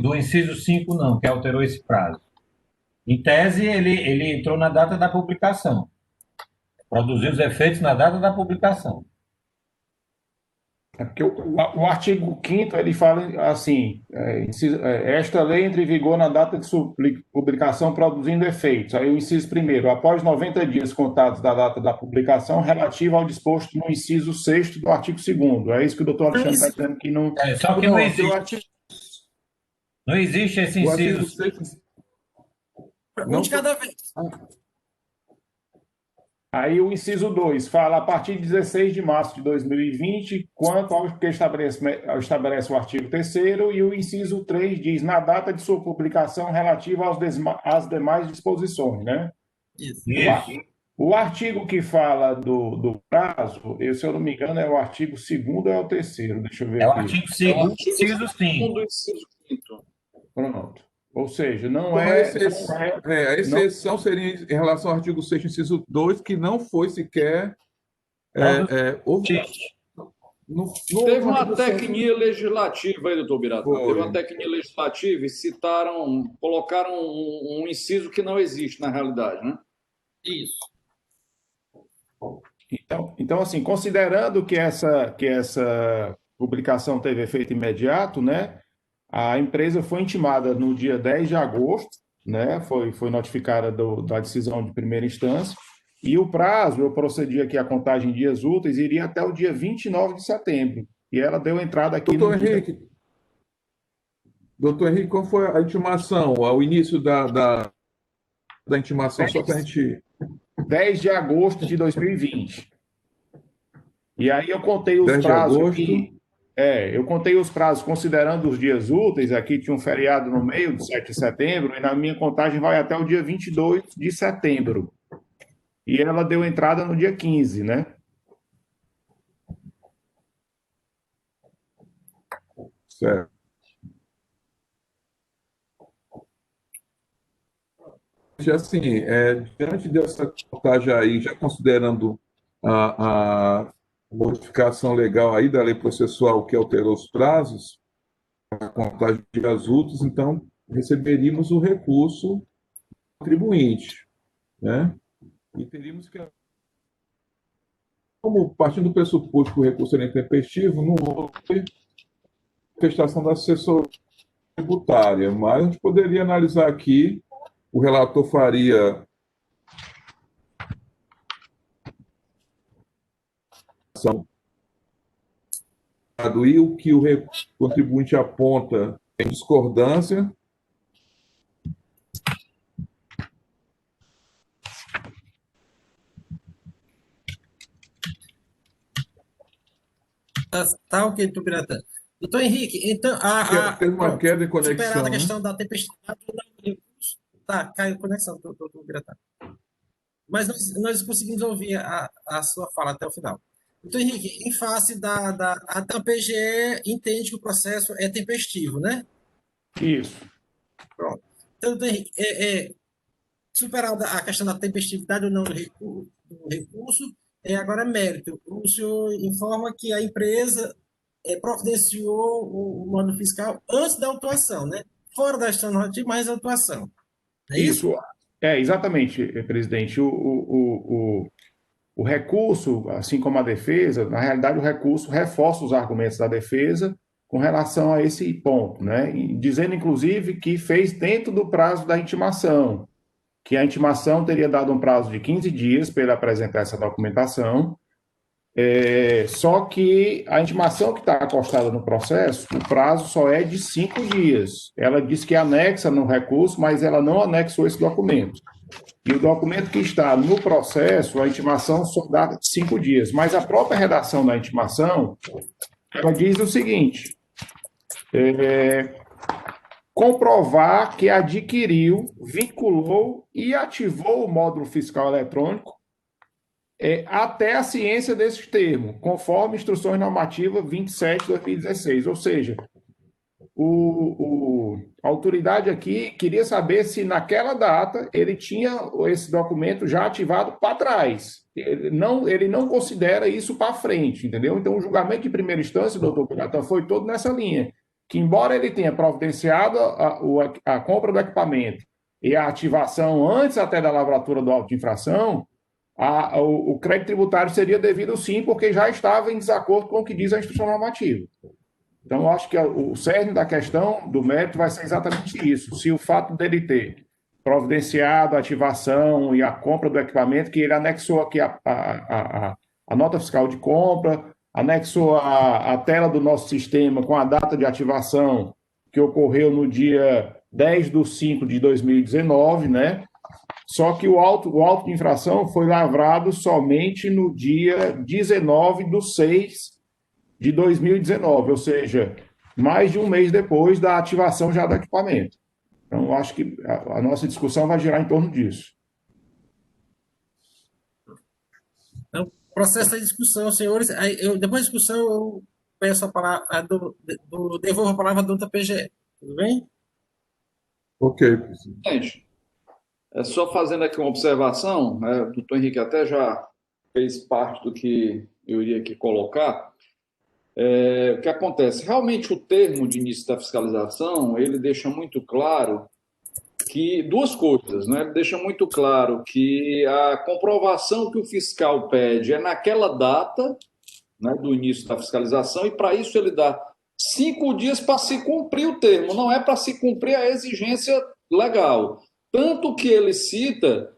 do inciso 5, não, que alterou esse prazo. Em tese, ele entrou na data da publicação. Produziu os efeitos na data da publicação. É porque o artigo 5º ele fala assim: esta lei entra em vigor na data de sua publicação, produzindo efeitos. Aí o inciso 1º, após 90 dias contados da data da publicação, relativo ao disposto no inciso 6º do artigo 2º. É isso que o doutor Alexandre está dizendo que não. Só que não existe. Não existe esse inciso. Um de cada vez. Aí o inciso 2 fala a partir de 16 de março de 2020, quanto ao que estabelece o artigo 3º, e o inciso 3 diz na data de sua publicação relativa às demais disposições, né? Isso. O artigo que fala do prazo, se eu não me engano, é o artigo 2º ou é o 3º? Deixa eu ver aqui. É o artigo 2º, inciso 5. Pronto. Ou seja, não a exceção seria em relação ao artigo 6º, inciso 2, que não foi sequer... Teve uma tecnia legislativa aí, doutor Biratã. Teve uma tecnia legislativa e colocaram um inciso que não existe na realidade, né? Isso. Então assim, considerando que essa publicação teve efeito imediato, né? A empresa foi intimada no dia 10 de agosto, né? Foi notificada da decisão de primeira instância, e o prazo, eu procedi aqui a contagem de dias úteis, iria até o dia 29 de setembro. E ela deu entrada aqui Doutor Henrique, qual foi a intimação, ao início da intimação, só para a gente... 10 de agosto de 2020. E aí eu contei os prazos aqui. Eu contei os prazos considerando os dias úteis, aqui tinha um feriado no meio, de 7 de setembro, e na minha contagem vai até o dia 22 de setembro. E ela deu entrada no dia 15, né? Certo. Assim, diante dessa contagem aí, já considerando a modificação legal aí da lei processual que alterou os prazos, a contagem de dias úteis, então receberíamos o recurso do contribuinte, né? E teríamos que, como partindo do pressuposto que o recurso era intempestivo, não houve manifestação da assessoria tributária, mas a gente poderia analisar aqui, o relator faria são e o que o contribuinte aponta em discordância. Tá ok, doutor Biratã. Doutor Henrique, então, Teve uma queda de superada conexão, a né? questão da tempestade, tá, caiu a conexão, doutor Biratã. Mas nós conseguimos ouvir a sua fala até o final. Doutor Henrique, em face a PGE entende que o processo é tempestivo, né? Isso. Pronto. Então, doutor Henrique, superada a questão da tempestividade ou não do recurso, agora é mérito. O senhor informa que a empresa providenciou o módulo fiscal antes da autuação, né? Fora da gestão normativa, mais a autuação. É isso? Isso, exatamente, presidente. O recurso, assim como a defesa, na realidade, o recurso reforça os argumentos da defesa com relação a esse ponto, né? E dizendo, inclusive, que fez dentro do prazo da intimação, que a intimação teria dado um prazo de 15 dias para ele apresentar essa documentação, só que a intimação que está acostada no processo, o prazo só é de 5 dias. Ela diz que anexa no recurso, mas ela não anexou esse documento. E o documento que está no processo, a intimação só dá 5 dias. Mas a própria redação da intimação, ela diz o seguinte: comprovar que adquiriu, vinculou e ativou o módulo fiscal eletrônico até a ciência desse termo, conforme Instruções Normativas 27/2016. Ou seja, a autoridade aqui queria saber se naquela data ele tinha esse documento já ativado para trás. Ele não considera isso para frente, entendeu? Então, o julgamento de primeira instância, doutor Biratã, foi todo nessa linha, que embora ele tenha providenciado a compra do equipamento e a ativação antes até da lavratura do auto de infração, o crédito tributário seria devido sim, porque já estava em desacordo com o que diz a instrução normativa. Então, eu acho que o cerne da questão do mérito vai ser exatamente isso. Se o fato dele ter providenciado a ativação e a compra do equipamento, que ele anexou aqui a nota fiscal de compra, anexou a tela do nosso sistema com a data de ativação que ocorreu no dia 10/5/2019, né? Só que o auto de infração foi lavrado somente no dia 19/6/2019, ou seja, mais de um mês depois da ativação já do equipamento. Então, eu acho que a nossa discussão vai girar em torno disso. Então, processo da discussão, senhores. Depois da discussão, eu peço a palavra, devolvo a palavra à doutora PGE. Tudo bem? Ok. Gente, só fazendo aqui uma observação, o doutor Henrique até já fez parte do que eu iria aqui colocar. O que acontece? Realmente, o termo de início da fiscalização, ele deixa muito claro que duas coisas, né? Ele deixa muito claro que a comprovação que o fiscal pede é naquela data, né, do início da fiscalização, e para isso ele dá 5 dias para se cumprir o termo, não é para se cumprir a exigência legal. Tanto que ele cita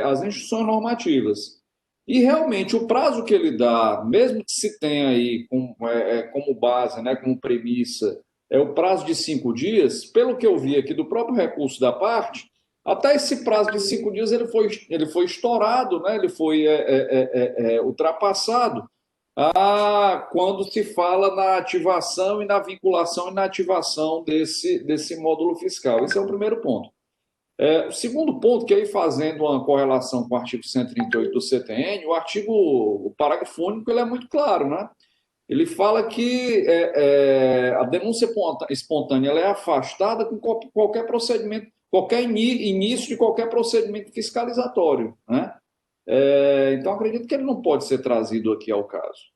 as instruções normativas. E, realmente, o prazo que ele dá, mesmo que se tenha aí como base, né, como premissa, o prazo de 5 dias, pelo que eu vi aqui do próprio recurso da parte, até esse prazo de 5 dias ele foi estourado, né, ele foi ultrapassado quando se fala na ativação e na vinculação e na ativação desse módulo fiscal. Esse é o primeiro ponto. O segundo ponto, que aí fazendo uma correlação com o artigo 138 do CTN, o parágrafo único, ele é muito claro, né? Ele fala que a denúncia espontânea ela é afastada com qualquer procedimento, qualquer início de qualquer procedimento fiscalizatório, né? Então, acredito que ele não pode ser trazido aqui ao caso.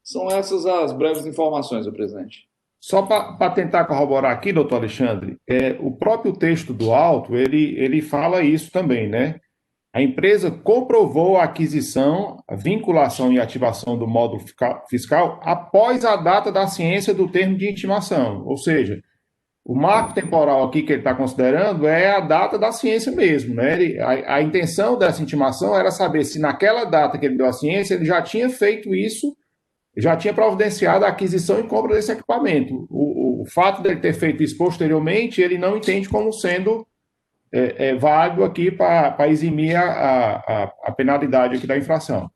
São essas as breves informações, senhor presidente. Só para tentar corroborar aqui, doutor Alexandre, o próprio texto do auto, ele fala isso também, né? A empresa comprovou a aquisição, a vinculação e ativação do módulo fiscal após a data da ciência do termo de intimação, ou seja, O marco temporal aqui que ele está considerando é a data da ciência mesmo, né? A intenção dessa intimação era saber se naquela data que ele deu a ciência, ele já tinha feito isso, já tinha providenciado a aquisição e compra desse equipamento. O fato dele ter feito isso posteriormente, ele não entende como sendo válido aqui para eximir a penalidade aqui da infração.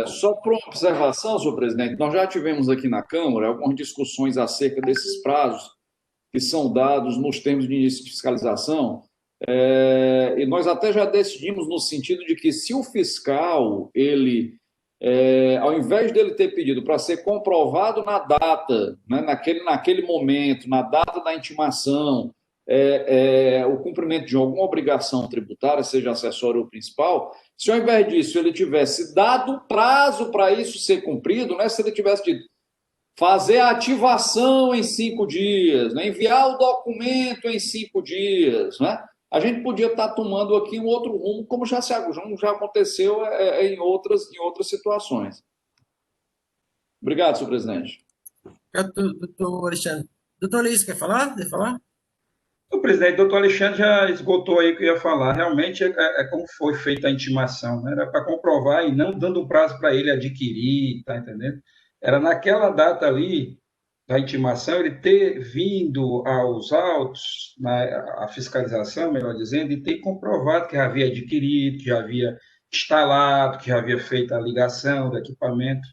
Só para uma observação, senhor presidente, nós já tivemos aqui na Câmara algumas discussões acerca desses prazos que são dados nos termos de início de fiscalização, e nós até já decidimos no sentido de que se o fiscal, ele, ao invés dele ter pedido para ser comprovado na data, né, naquele momento, na data da intimação, o cumprimento de alguma obrigação tributária, seja acessória ou principal, se ao invés disso ele tivesse dado prazo para isso ser cumprido, né, se ele tivesse dito fazer a ativação em 5 dias, né, enviar o documento em 5 dias, né, a gente podia estar tomando aqui um outro rumo, como já aconteceu em outras situações. Obrigado, senhor presidente. Doutor Alexandre. Doutor Luiz, quer falar? Quer falar? O presidente, doutor Alexandre já esgotou aí o que eu ia falar. Realmente é como foi feita a intimação, né? Era para comprovar e não dando um prazo para ele adquirir, tá entendendo? Era naquela data ali da intimação ele ter vindo aos autos, a fiscalização, melhor dizendo, e ter comprovado que já havia adquirido, que já havia instalado, que já havia feito a ligação do equipamento.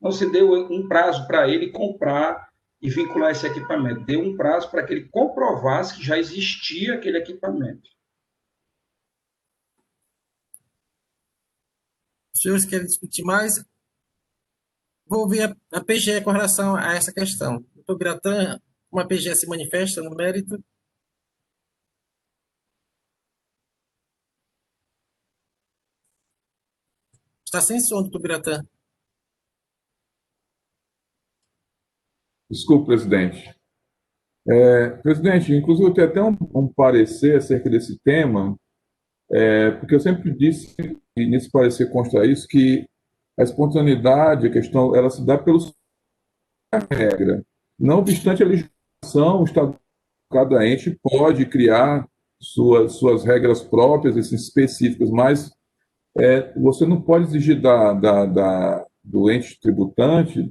Não se deu um prazo para ele comprar e vincular esse equipamento. Deu um prazo para que ele comprovasse que já existia aquele equipamento. Os senhores querem discutir mais? Vou ouvir a PGE com relação a essa questão. Doutor Biratã, uma PGE se manifesta no mérito? Está sem som, doutor Biratã. Desculpe, presidente. Presidente, inclusive eu tenho até um parecer acerca desse tema, porque eu sempre disse, e nesse parecer consta isso, que a espontaneidade, a questão, ela se dá pela regra. Não obstante a legislação, o Estado, cada ente pode criar suas regras próprias, específicas, mas você não pode exigir do ente tributante,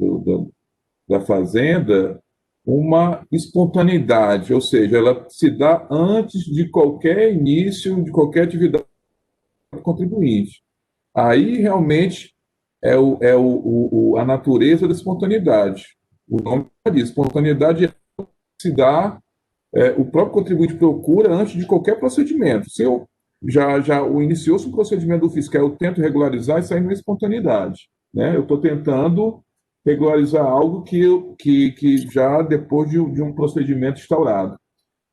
da fazenda, uma espontaneidade, ou seja, ela se dá antes de qualquer início, de qualquer atividade do contribuinte. Aí, realmente, a natureza da espontaneidade. O nome diz, espontaneidade se dá, o próprio contribuinte procura antes de qualquer procedimento. Se eu iniciou-se um procedimento do fiscal, eu tento regularizar, isso aí não é espontaneidade, né? Eu estou tentando regularizar algo que já depois de um procedimento instaurado.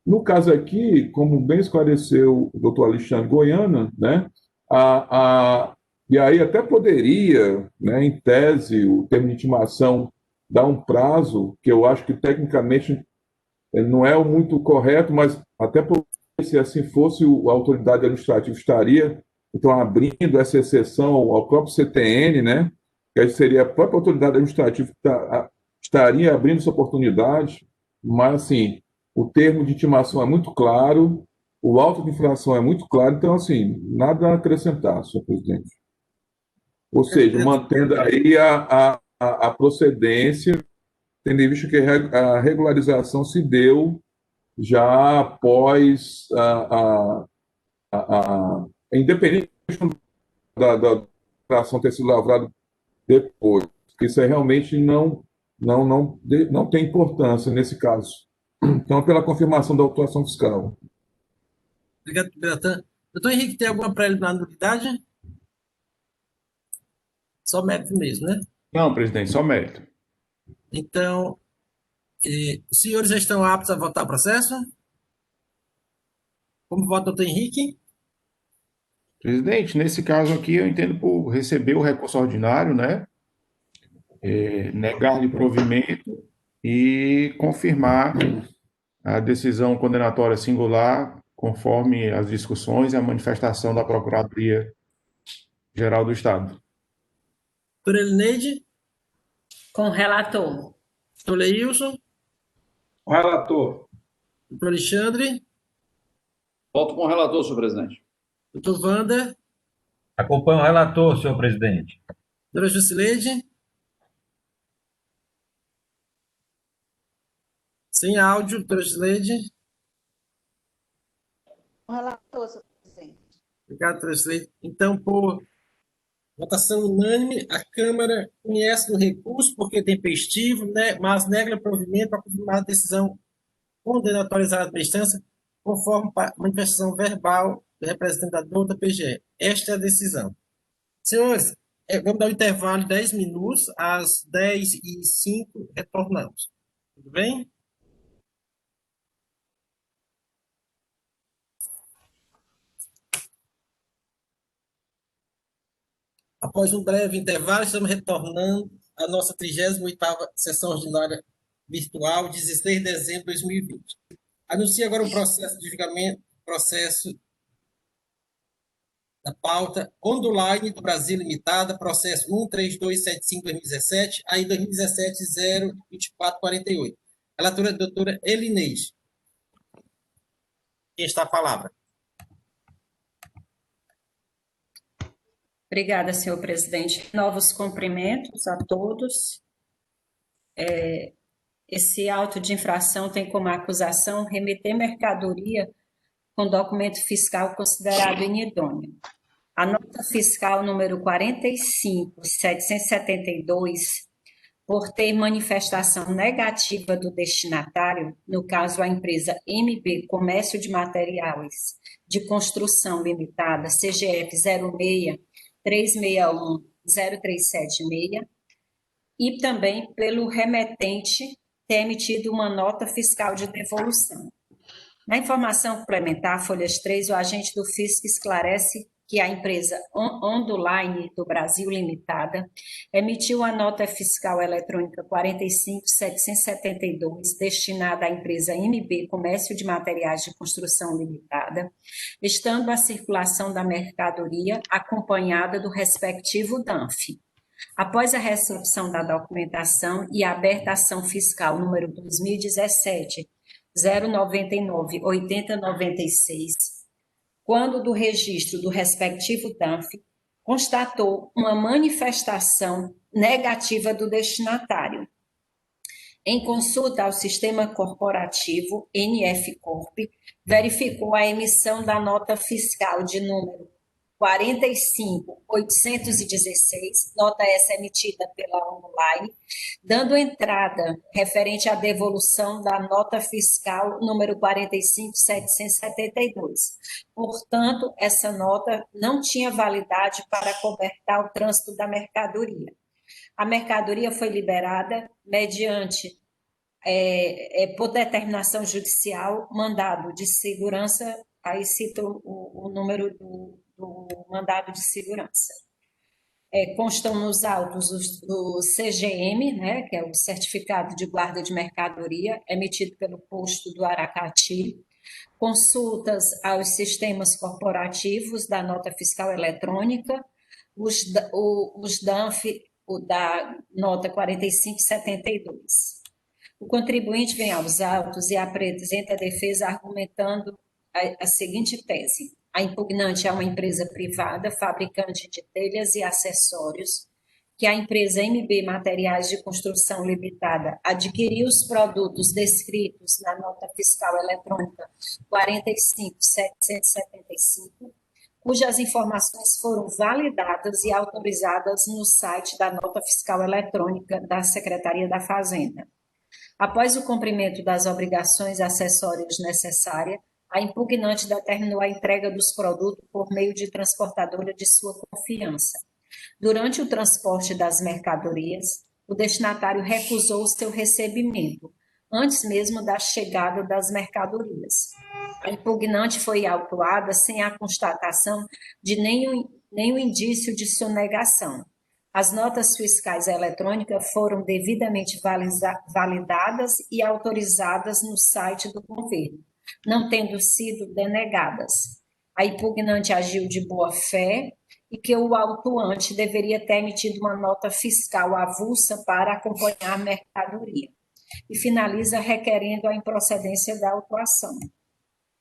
No caso aqui, como bem esclareceu o doutor Alexandre Goiana, né, e aí até poderia, né, em tese, o termo de intimação dar um prazo, que eu acho que tecnicamente não é o muito correto, mas até se assim fosse, a autoridade administrativa estaria, então, abrindo essa exceção ao próprio CTN, né, que aí seria a própria autoridade administrativa que estaria abrindo essa oportunidade, mas, assim, o termo de intimação é muito claro, o auto de infração é muito claro, então, assim, nada a acrescentar, senhor presidente. Ou seja, mantendo aí a procedência, tendo em vista que a regularização se deu já após independente da infração ter sido lavrada depois. Isso aí realmente não tem importância nesse caso. Então, pela confirmação da autuação fiscal. Obrigado, Biratã. Doutor Henrique, tem alguma preliminar nulidade? Só mérito mesmo, né? Não, presidente, só mérito. Então, os senhores já estão aptos a votar o processo? Como vota o doutor Henrique? Presidente, nesse caso aqui, eu entendo por receber o recurso ordinário, né? Negar de provimento e confirmar a decisão condenatória singular, conforme as discussões e a manifestação da Procuradoria-Geral do Estado. Doutora Elineide? Com o relator. Doutor Leilson? O relator. Doutor Alexandre, Voto com o relator, senhor presidente. doutor Wanda, Acompanho o relator, senhor presidente. doutora Jusileide. Sem áudio, doutora Jusileide. Com relator, senhor presidente. Obrigado, doutora Jusileide. Então, por votação unânime, a Câmara conhece do recurso porque é tempestivo, né, mas nega o provimento para confirmar a decisão condenatória da instância, conforme a manifestação verbal do representante da PGE. Esta é a decisão. Senhores, vamos dar um intervalo de 10 minutos, às 10h05 retornamos. Tudo bem? Após um breve intervalo, estamos retornando à nossa 38ª sessão ordinária virtual, 16 de dezembro de 2020. Anuncio agora o processo de julgamento, processo da pauta Onduline do Brasil Limitada, processo 13275-2017, aí 2017-02448. Relatora doutora Elinês. Quem está a palavra? Obrigada, senhor presidente. Novos cumprimentos a todos. Esse auto de infração tem como acusação remeter mercadoria com documento fiscal considerado inidôneo. A nota fiscal número 45.772, por ter manifestação negativa do destinatário, no caso a empresa MB Comércio de Materiais de Construção Limitada, CGF 06-361-0376, e também pelo remetente ter emitido uma nota fiscal de devolução. Na informação complementar, folhas 3, o agente do Fisco esclarece que a empresa Onduline do Brasil Limitada emitiu a nota fiscal eletrônica 45.772, destinada à empresa MB Comércio de Materiais de Construção Limitada, estando a circulação da mercadoria acompanhada do respectivo DANF. Após a recepção da documentação e a aberta ação fiscal número 2017 099-8096, quando do registro do respectivo DANF, constatou uma manifestação negativa do destinatário. Em consulta ao sistema corporativo NF-Corp, verificou a emissão da nota fiscal de número 45.816, nota essa emitida pela Onduline, dando entrada referente à devolução da nota fiscal número 45.772. Portanto, essa nota não tinha validade para cobertar o trânsito da mercadoria. A mercadoria foi liberada mediante, por determinação judicial, mandado de segurança, aí cito o número do mandado de segurança. Constam nos autos do CGM, né, que é o Certificado de Guarda de Mercadoria, emitido pelo posto do Aracati, consultas aos sistemas corporativos da nota fiscal eletrônica, os DANF da nota 4572. O contribuinte vem aos autos e apresenta a defesa argumentando a seguinte tese: a impugnante é uma empresa privada, fabricante de telhas e acessórios, que a empresa MB Materiais de Construção Limitada adquiriu os produtos descritos na nota fiscal eletrônica 45.775, cujas informações foram validadas e autorizadas no site da nota fiscal eletrônica da Secretaria da Fazenda. Após o cumprimento das obrigações acessórias necessárias, a impugnante determinou a entrega dos produtos por meio de transportadora de sua confiança. Durante o transporte das mercadorias, o destinatário recusou seu recebimento, antes mesmo da chegada das mercadorias. A impugnante foi autuada sem a constatação de nenhum indício de sonegação. As notas fiscais eletrônicas foram devidamente validadas e autorizadas no site do governo, não tendo sido denegadas. A impugnante agiu de boa fé e que o autuante deveria ter emitido uma nota fiscal avulsa para acompanhar a mercadoria. e finaliza requerendo a improcedência da autuação.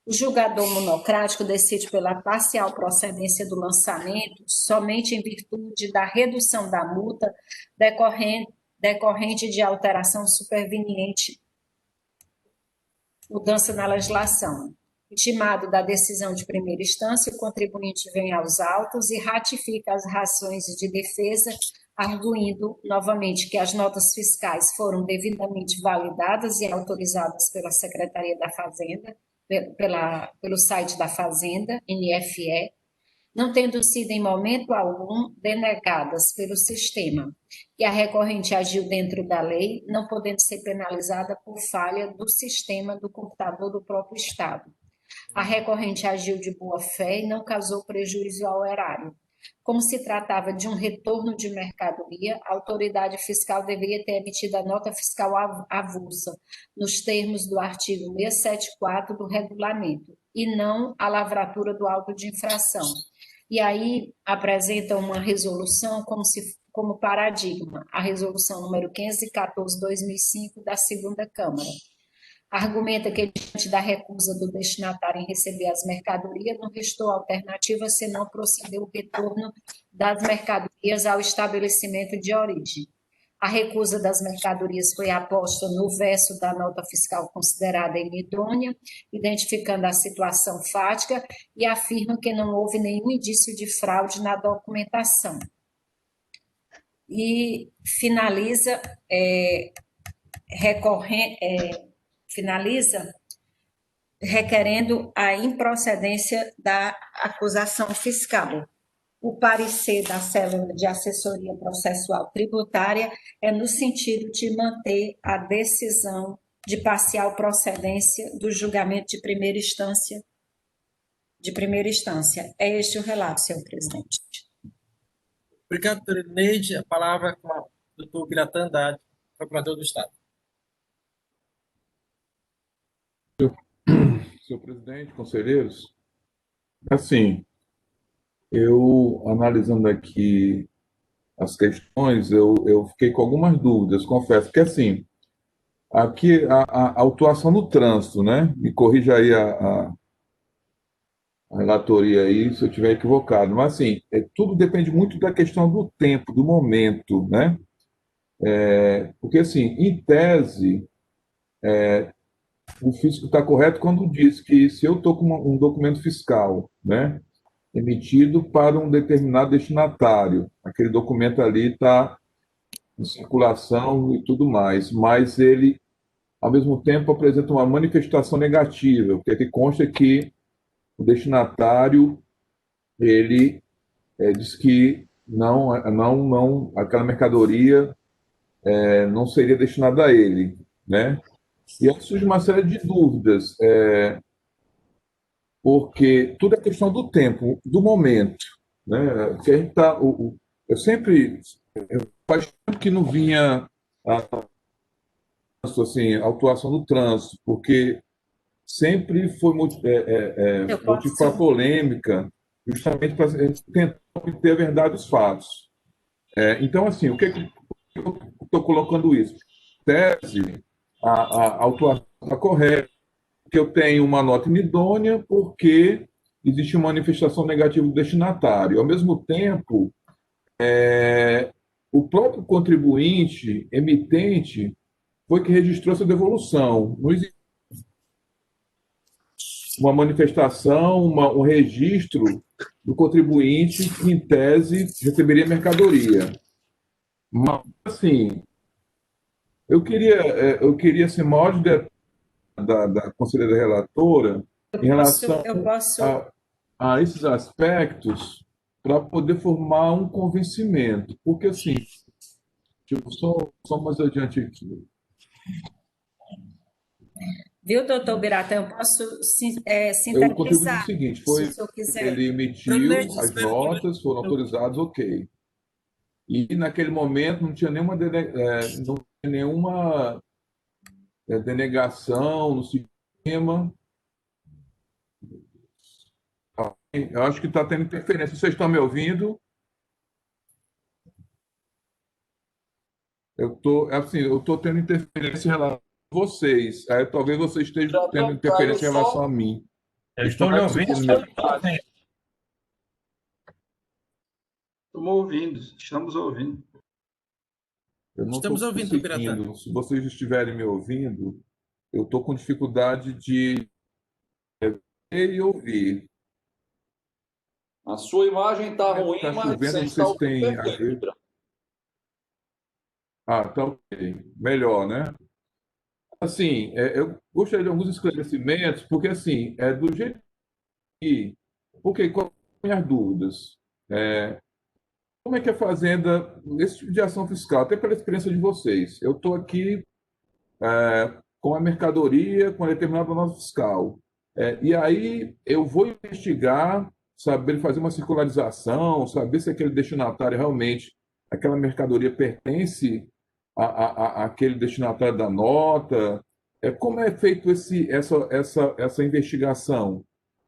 O julgador monocrático decide pela parcial procedência do lançamento somente em virtude da redução da multa decorrente de alteração superveniente, mudança na legislação. Intimado da decisão de primeira instância, o contribuinte vem aos autos e ratifica as razões de defesa, arguindo novamente que as notas fiscais foram devidamente validadas e autorizadas pela Secretaria da Fazenda, pelo site da Fazenda, NFE, não tendo sido em momento algum denegadas pelo sistema, que a recorrente agiu dentro da lei, não podendo ser penalizada por falha do sistema do computador do próprio Estado. A recorrente agiu de boa fé e não causou prejuízo ao erário. Como se tratava de um retorno de mercadoria, a autoridade fiscal deveria ter emitido a nota fiscal avulsa, nos termos do artigo 674 do regulamento, e não a lavratura do auto de infração. E aí apresenta uma resolução como paradigma, a resolução número 514/2005 da segunda Câmara. Argumenta que, diante da recusa do destinatário em receber as mercadorias, não restou alternativa senão proceder o retorno das mercadorias ao estabelecimento de origem. A recusa das mercadorias foi aposta no verso da nota fiscal considerada inidônea, identificando a situação fática e afirma que não houve nenhum indício de fraude na documentação. E finaliza requerendo a improcedência da acusação fiscal. O parecer da célula de assessoria processual tributária é no sentido de manter a decisão de parcial procedência do julgamento de primeira instância. É este o relato, senhor presidente. Obrigado, doutora Neide. A palavra é com o doutor Biratã Andrade, procurador do Estado. Senhor presidente, conselheiros, assim, eu analisando aqui as questões, eu fiquei com algumas dúvidas, confesso que assim, aqui a autuação no trânsito, né? Me corrija aí a relatoria aí se eu estiver equivocado, mas assim, tudo depende muito da questão do tempo, do momento, né? Porque assim, em tese, o físico está correto quando diz que se eu estou com um documento fiscal, né, emitido para um determinado destinatário, aquele documento ali está em circulação e tudo mais, mas ele, ao mesmo tempo, apresenta uma manifestação negativa, porque aqui consta que o destinatário, ele diz que aquela mercadoria não seria destinada a ele, né? E aí surge uma série de dúvidas, porque tudo é questão do tempo, do momento, né? Que a gente tá, faz tempo que não vinha assim, a autuação do trânsito, porque sempre foi motivo para polêmica, justamente para a gente tentar obter a verdade dos fatos. Então, assim, o que eu estou colocando isso? Tese, a autuação está correta, que eu tenho uma nota inidônea porque existe uma manifestação negativa do destinatário. Ao mesmo tempo, o próprio contribuinte, emitente, foi que registrou essa devolução. Não existe uma manifestação, um registro do contribuinte que, em tese, receberia mercadoria. Mas, assim, eu queria ser maior da conselheira relatora em relação a esses aspectos para poder formar um convencimento. Porque, assim, só mais adiante aqui. Viu, doutor Biratã? Eu posso sintetizar? Eu contribuí no seguinte, ele emitiu as notas, foram autorizadas, ok. E naquele momento não tinha nenhuma denegação no sistema. Eu acho que está tendo interferência. Vocês estão me ouvindo? Eu estou tendo interferência em relação vocês. Talvez vocês estejam tendo interferência em relação a mim. Eu estou lhe ouvindo. Estamos ouvindo. Eu não Estamos estou ouvindo, conseguindo. Biratã. Se vocês estiverem me ouvindo, eu estou com dificuldade de ver e ouvir. A sua imagem está Deve ruim, estar mas chovendo, você não está sei se tem ouvindo a perfeito, ver. Biratã. Tá ok. Melhor, né? Assim, eu gostaria de alguns esclarecimentos, porque assim, do jeito que... Porque, quais são as dúvidas? Como é que a Fazenda, nesse tipo de ação fiscal, até pela experiência de vocês, eu estou aqui com a mercadoria, com a determinada nota fiscal. E aí eu vou investigar, saber fazer uma circularização, saber se aquele destinatário realmente, aquela mercadoria pertence àquele destinatário da nota. Como é feito essa investigação?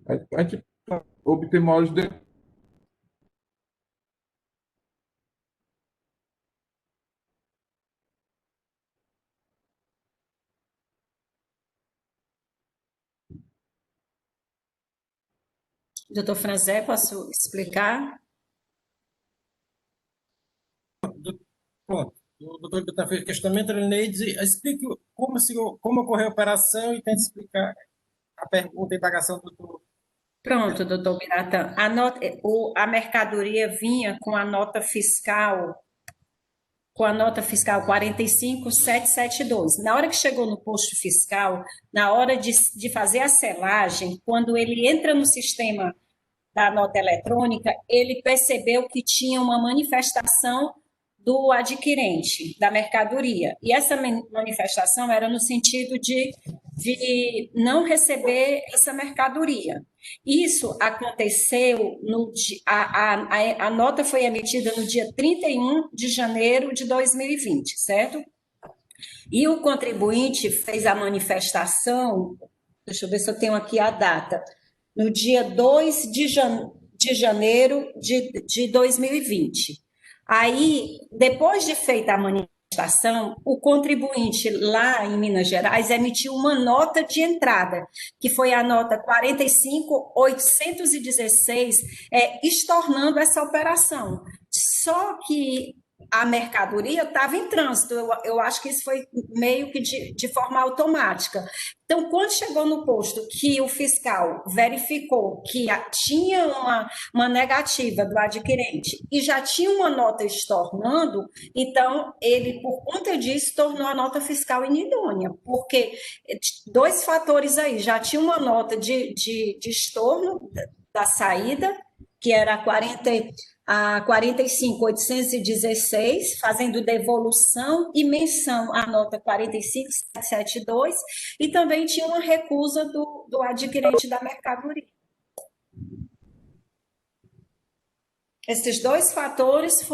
A gente obter maiores detalhes. Doutor Franzé, posso explicar? Pronto. O doutor Biratã fez o questionamento, Elineide, explique como ocorreu a operação e tente explicar a pergunta, a indagação do doutor. Pronto, doutor Biratã. A mercadoria vinha com a nota fiscal 45772. Na hora que chegou no posto fiscal, na hora de fazer a selagem, quando ele entra no sistema da nota eletrônica, ele percebeu que tinha uma manifestação do adquirente, da mercadoria. E essa manifestação era no sentido de não receber essa mercadoria. Isso aconteceu a nota foi emitida no dia 31 de janeiro de 2020, certo? E o contribuinte fez a manifestação, deixa eu ver se eu tenho aqui a data, no dia 2 de janeiro de 2020. Aí, depois de feita a manifestação, o contribuinte lá em Minas Gerais emitiu uma nota de entrada, que foi a nota 45.816, estornando essa operação. Só que a mercadoria estava em trânsito, eu acho que isso foi meio que de forma automática. Então, quando chegou no posto que o fiscal verificou que tinha uma negativa do adquirente e já tinha uma nota estornando, então ele, por conta disso, tornou a nota fiscal inidônea, porque dois fatores aí, já tinha uma nota de estorno da saída, que era a 45.816, fazendo devolução e menção à nota 45.772, e também tinha uma recusa do adquirente da mercadoria. Esses dois fatores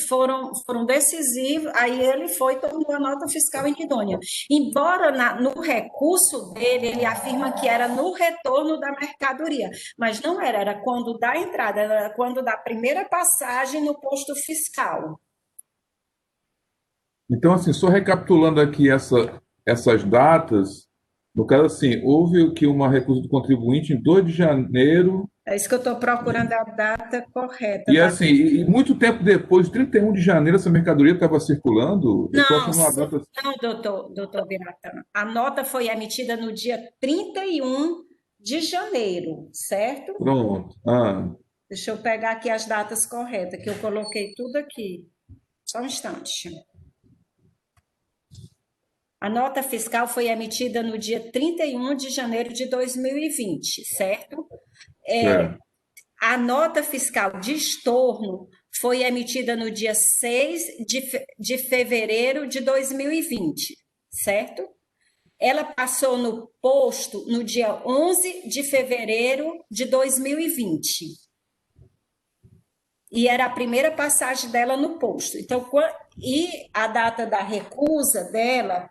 foram decisivos, aí ele tornou a nota fiscal inidônea. Embora no recurso dele, ele afirma que era no retorno da mercadoria, mas não era quando da entrada, era quando da primeira passagem no posto fiscal. Então, assim, só recapitulando aqui essas datas, no caso, assim, houve aqui uma recusa do contribuinte em 2 de janeiro. É isso que eu estou procurando a data correta. E assim, e muito tempo depois, 31 de janeiro, essa mercadoria estava circulando? Não, doutor Biratã. A nota foi emitida no dia 31 de janeiro, certo? Pronto. Deixa eu pegar aqui as datas corretas, que eu coloquei tudo aqui. Só um instante. A nota fiscal foi emitida no dia 31 de janeiro de 2020, certo? A nota fiscal de estorno foi emitida no dia 6 de fevereiro de 2020, certo? Ela passou no posto no dia 11 de fevereiro de 2020. E era a primeira passagem dela no posto. Então, e a data da recusa dela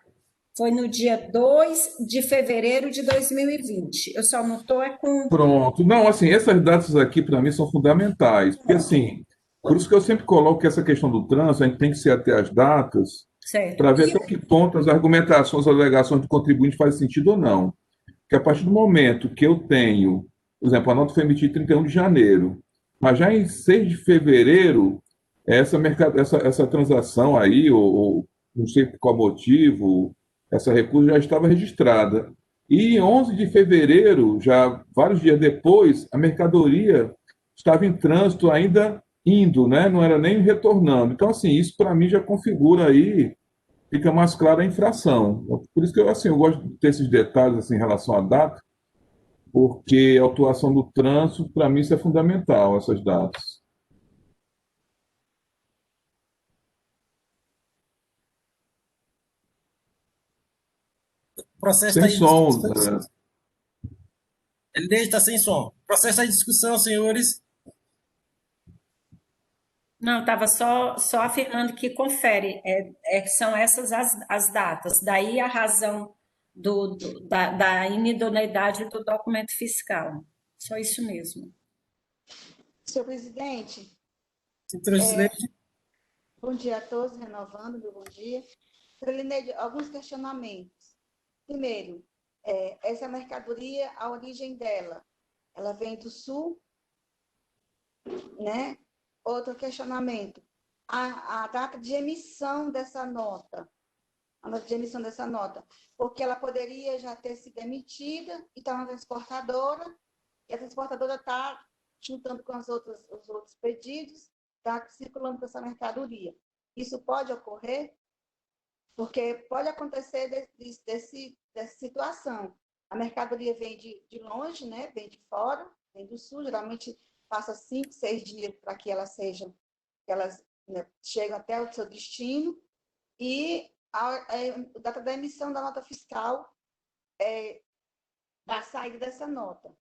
foi no dia 2 de fevereiro de 2020. Eu só não estou com... Pronto. Não, assim, essas datas aqui, para mim, são fundamentais. Porque, assim, por isso que eu sempre coloco que essa questão do trânsito, a gente tem que se ater às datas. Certo. para ver até que ponto as argumentações, as alegações do contribuinte fazem sentido ou não. Porque a partir do momento que eu tenho, por exemplo, a nota foi emitida em 31 de janeiro, mas já em 6 de fevereiro, essa transação aí, ou não sei por qual motivo, essa recusa já estava registrada. E em 11 de fevereiro, já vários dias depois, a mercadoria estava em trânsito ainda indo, né? Não era nem retornando. Então, assim, isso para mim já configura aí, fica mais clara a infração. Por isso que eu gosto de ter esses detalhes assim, em relação à data, porque a atuação do trânsito, para mim, isso é fundamental, essas datas. O processo Sem está em som, discussão. Ele está sem som. O processo está em discussão, senhores. Não, estava só afirmando que confere, são essas as datas. Daí a razão da inidoneidade do documento fiscal. Só isso mesmo. Senhor presidente, Lineide. bom dia a todos, renovando meu bom dia. Senhor Lineide, alguns questionamentos. Primeiro, essa mercadoria, a origem dela, ela vem do sul, né? Outro questionamento, a data de emissão dessa nota, porque ela poderia já ter sido emitida e está na transportadora, e a transportadora está juntando com os outros pedidos, está circulando com essa mercadoria. Isso pode ocorrer? Porque pode acontecer dessa situação. A mercadoria vem de longe, né? Vem de fora, vem do sul, geralmente passa 5, 6 dias para que elas cheguem até o seu destino, e a data da emissão da nota fiscal da saída dessa nota,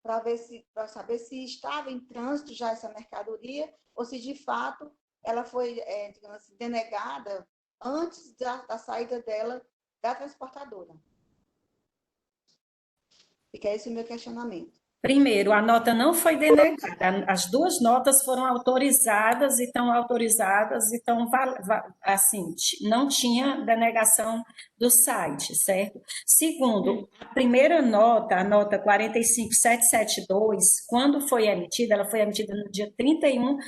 para saber se estava em trânsito já essa mercadoria, ou se de fato ela foi, digamos assim, denegada antes da saída dela da transportadora. Fica esse o meu questionamento. Primeiro, a nota não foi denegada. As duas notas foram autorizadas e estão assim, não tinha denegação do site, certo? Segundo, a primeira nota, a nota 45772, quando foi emitida, ela foi emitida no dia 31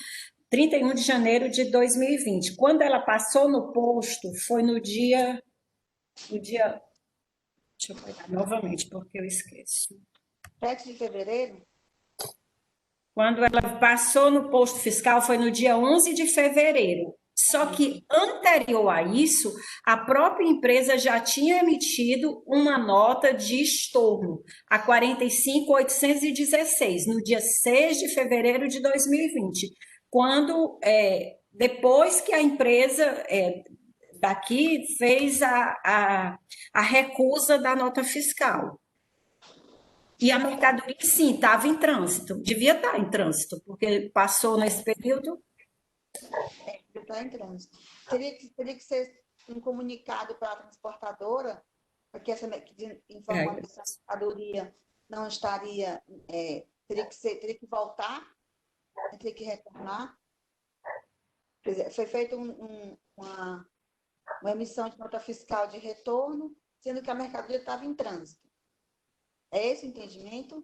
de janeiro de 2020. Quando ela passou no posto, foi no dia... Deixa eu pegar novamente, porque eu esqueço. 7 de fevereiro? Quando ela passou no posto fiscal foi no dia 11 de fevereiro. Só que, anterior a isso, a própria empresa já tinha emitido uma nota de estorno, a 45.816, no dia 6 de fevereiro de 2020, quando, depois que a empresa daqui fez a recusa da nota fiscal. E a mercadoria, sim, estava em trânsito, devia estar em trânsito, porque passou nesse período. Está em trânsito. Teria que ser um comunicado para a transportadora, porque informando que essa mercadoria não estaria, teria que voltar, teria que retornar. Quer dizer, foi feita uma emissão de nota fiscal de retorno, sendo que a mercadoria estava em trânsito. É esse o entendimento?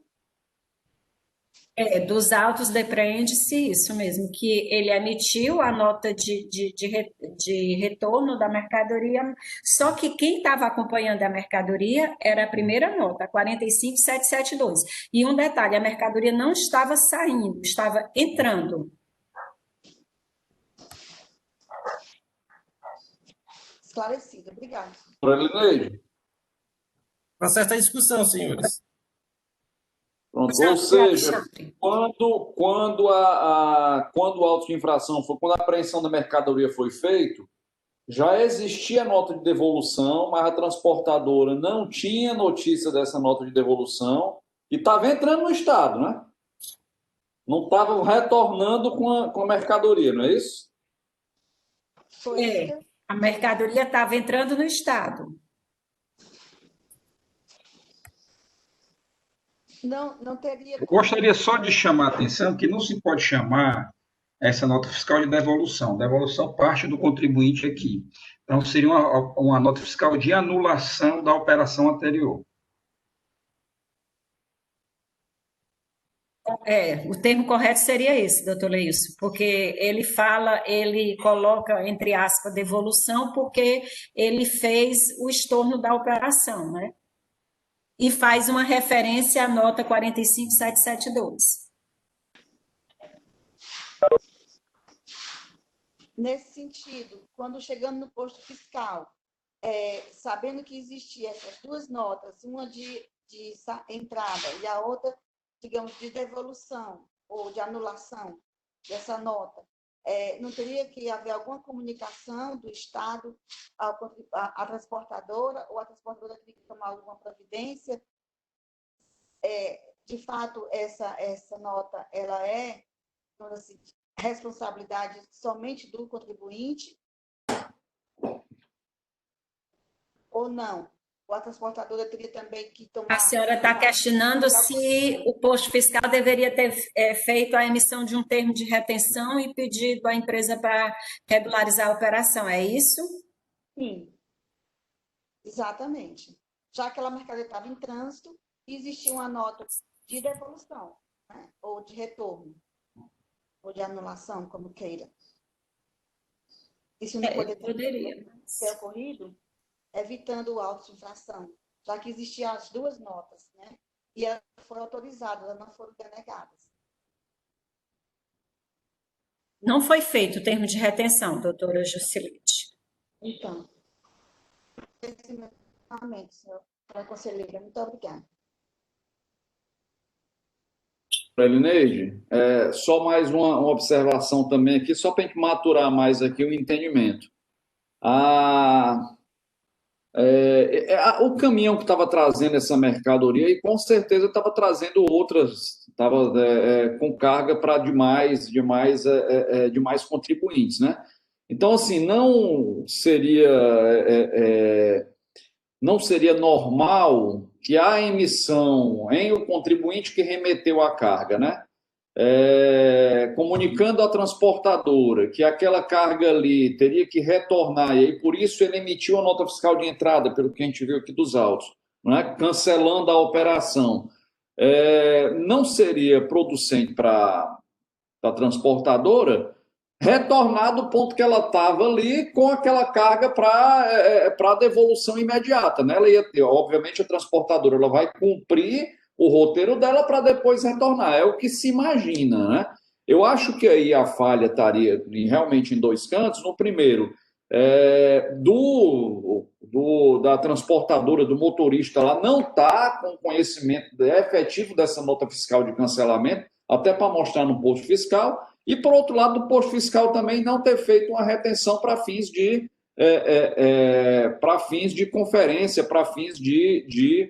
Dos autos depreende-se isso mesmo, que ele emitiu a nota de retorno da mercadoria, só que quem estava acompanhando a mercadoria era a primeira nota, 45772. E um detalhe, a mercadoria não estava saindo, estava entrando. Esclarecido, obrigada. Lineide. O processo está em discussão, senhores. Pronto. Ou seja, quando o auto de infração foi, quando a apreensão da mercadoria foi feito, já existia nota de devolução, mas a transportadora não tinha notícia dessa nota de devolução e estava entrando no estado, né? Não estava retornando com a mercadoria, não é isso? A mercadoria estava entrando no estado. Não teria... Eu gostaria só de chamar a atenção que não se pode chamar essa nota fiscal de devolução. Devolução parte do contribuinte aqui. Então, seria uma nota fiscal de anulação da operação anterior. O termo correto seria esse, doutor Leilson, porque ele coloca, entre aspas, devolução, porque ele fez o estorno da operação, né? E faz uma referência à nota 45772. Nesse sentido, quando chegando no posto fiscal, sabendo que existiam essas duas notas, uma de entrada e a outra, digamos, de devolução ou de anulação dessa nota, não teria que haver alguma comunicação do Estado à transportadora, ou a transportadora teria que tomar alguma providência? De fato, essa nota ela é, assim, responsabilidade somente do contribuinte ou não? Ou a transportadora teria também que tomar... A senhora está questionando se o posto fiscal deveria ter feito a emissão de um termo de retenção e pedido à empresa para regularizar a operação, é isso? Sim, exatamente. Já que aquela mercadoria estava em trânsito, existia uma nota de devolução, né? Ou de retorno, ou de anulação, como queira. Isso não poderia ter ocorrido, evitando o auto de infração, já que existiam as duas notas, né? E elas foram autorizadas, elas não foram denegadas. Não foi feito o termo de retenção, doutora Juscelite. Então, esse meu pensamento, senhora conselheira, muito obrigada. Elineide, só mais uma observação também aqui, só para a gente maturar mais aqui o entendimento. O caminhão que estava trazendo essa mercadoria, e com certeza estava trazendo outras, estava com carga para demais contribuintes, né? Então, assim, não seria normal que a emissão em o contribuinte que remeteu a carga, né? Comunicando à transportadora que aquela carga ali teria que retornar, e aí, por isso ele emitiu a nota fiscal de entrada, pelo que a gente viu aqui dos autos, né? Cancelando a operação. Não seria producente para a transportadora retornar do ponto que ela estava ali com aquela carga para devolução imediata, né? Ela ia ter, obviamente, a transportadora ela vai cumprir o roteiro dela para depois retornar, é o que se imagina, né? Eu acho que aí a falha estaria realmente em dois cantos. No primeiro, da transportadora, do motorista lá, não está com conhecimento efetivo dessa nota fiscal de cancelamento, até para mostrar no posto fiscal. E, por outro lado, do posto fiscal também não ter feito uma retenção para fins de conferência, para fins de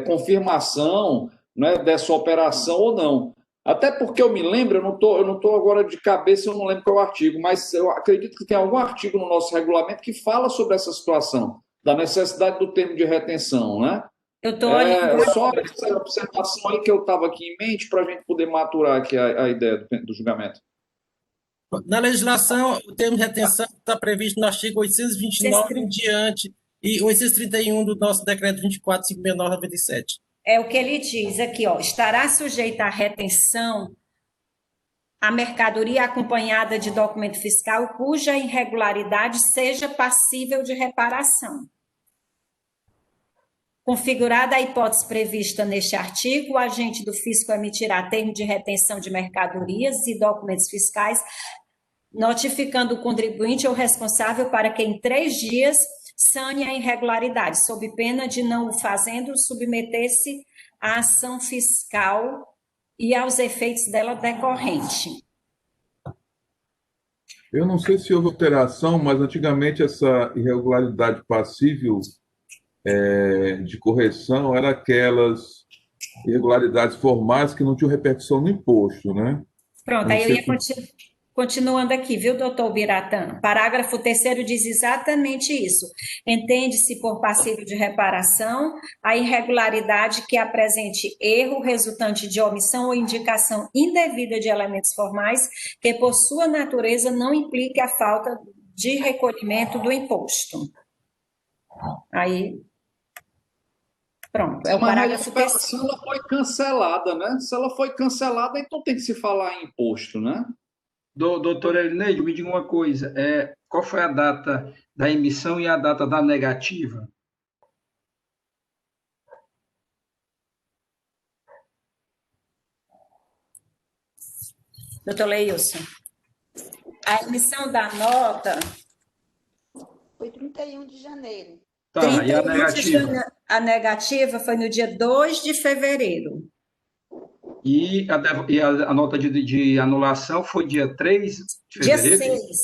confirmação, né, dessa operação ou não. Até porque eu me lembro, eu não tô agora de cabeça, eu não lembro qual é o artigo, mas eu acredito que tem algum artigo no nosso regulamento que fala sobre essa situação, da necessidade do termo de retenção, né? Eu estou olhando. Só essa observação aí que eu estava aqui em mente para a gente poder maturar aqui a ideia do julgamento. Na legislação, o termo de retenção está previsto no artigo 829 em diante e 831 do nosso decreto 24.569/97. É o que ele diz aqui, ó, estará sujeita à retenção a mercadoria acompanhada de documento fiscal cuja irregularidade seja passível de reparação. Configurada a hipótese prevista neste artigo, o agente do fisco emitirá termo de retenção de mercadorias e documentos fiscais, notificando o contribuinte ou responsável para que em 3 dias sane a irregularidade, sob pena de, não o fazendo, submeter-se à ação fiscal e aos efeitos dela decorrente. Eu não sei se houve alteração, mas antigamente essa irregularidade passível de correção era aquelas irregularidades formais que não tinham repercussão no imposto, né? Pronto, aí eu ia continuando aqui, viu, doutor Biratã? Parágrafo 3º diz exatamente isso. Entende-se por passível de reparação a irregularidade que apresente erro resultante de omissão ou indicação indevida de elementos formais que, por sua natureza, não implique a falta de recolhimento do imposto. Aí, pronto, é o parágrafo terceiro. Se ela foi cancelada, né? Se ela foi cancelada, então tem que se falar em imposto, né? Doutor Elineide, me diga uma coisa, qual foi a data da emissão e a data da negativa? Doutor Leilson, a emissão da nota... Foi 31 de janeiro. Tá, e a negativa? A negativa foi no dia 2 de fevereiro. E a nota de anulação foi dia 3 de fevereiro? Dia 6.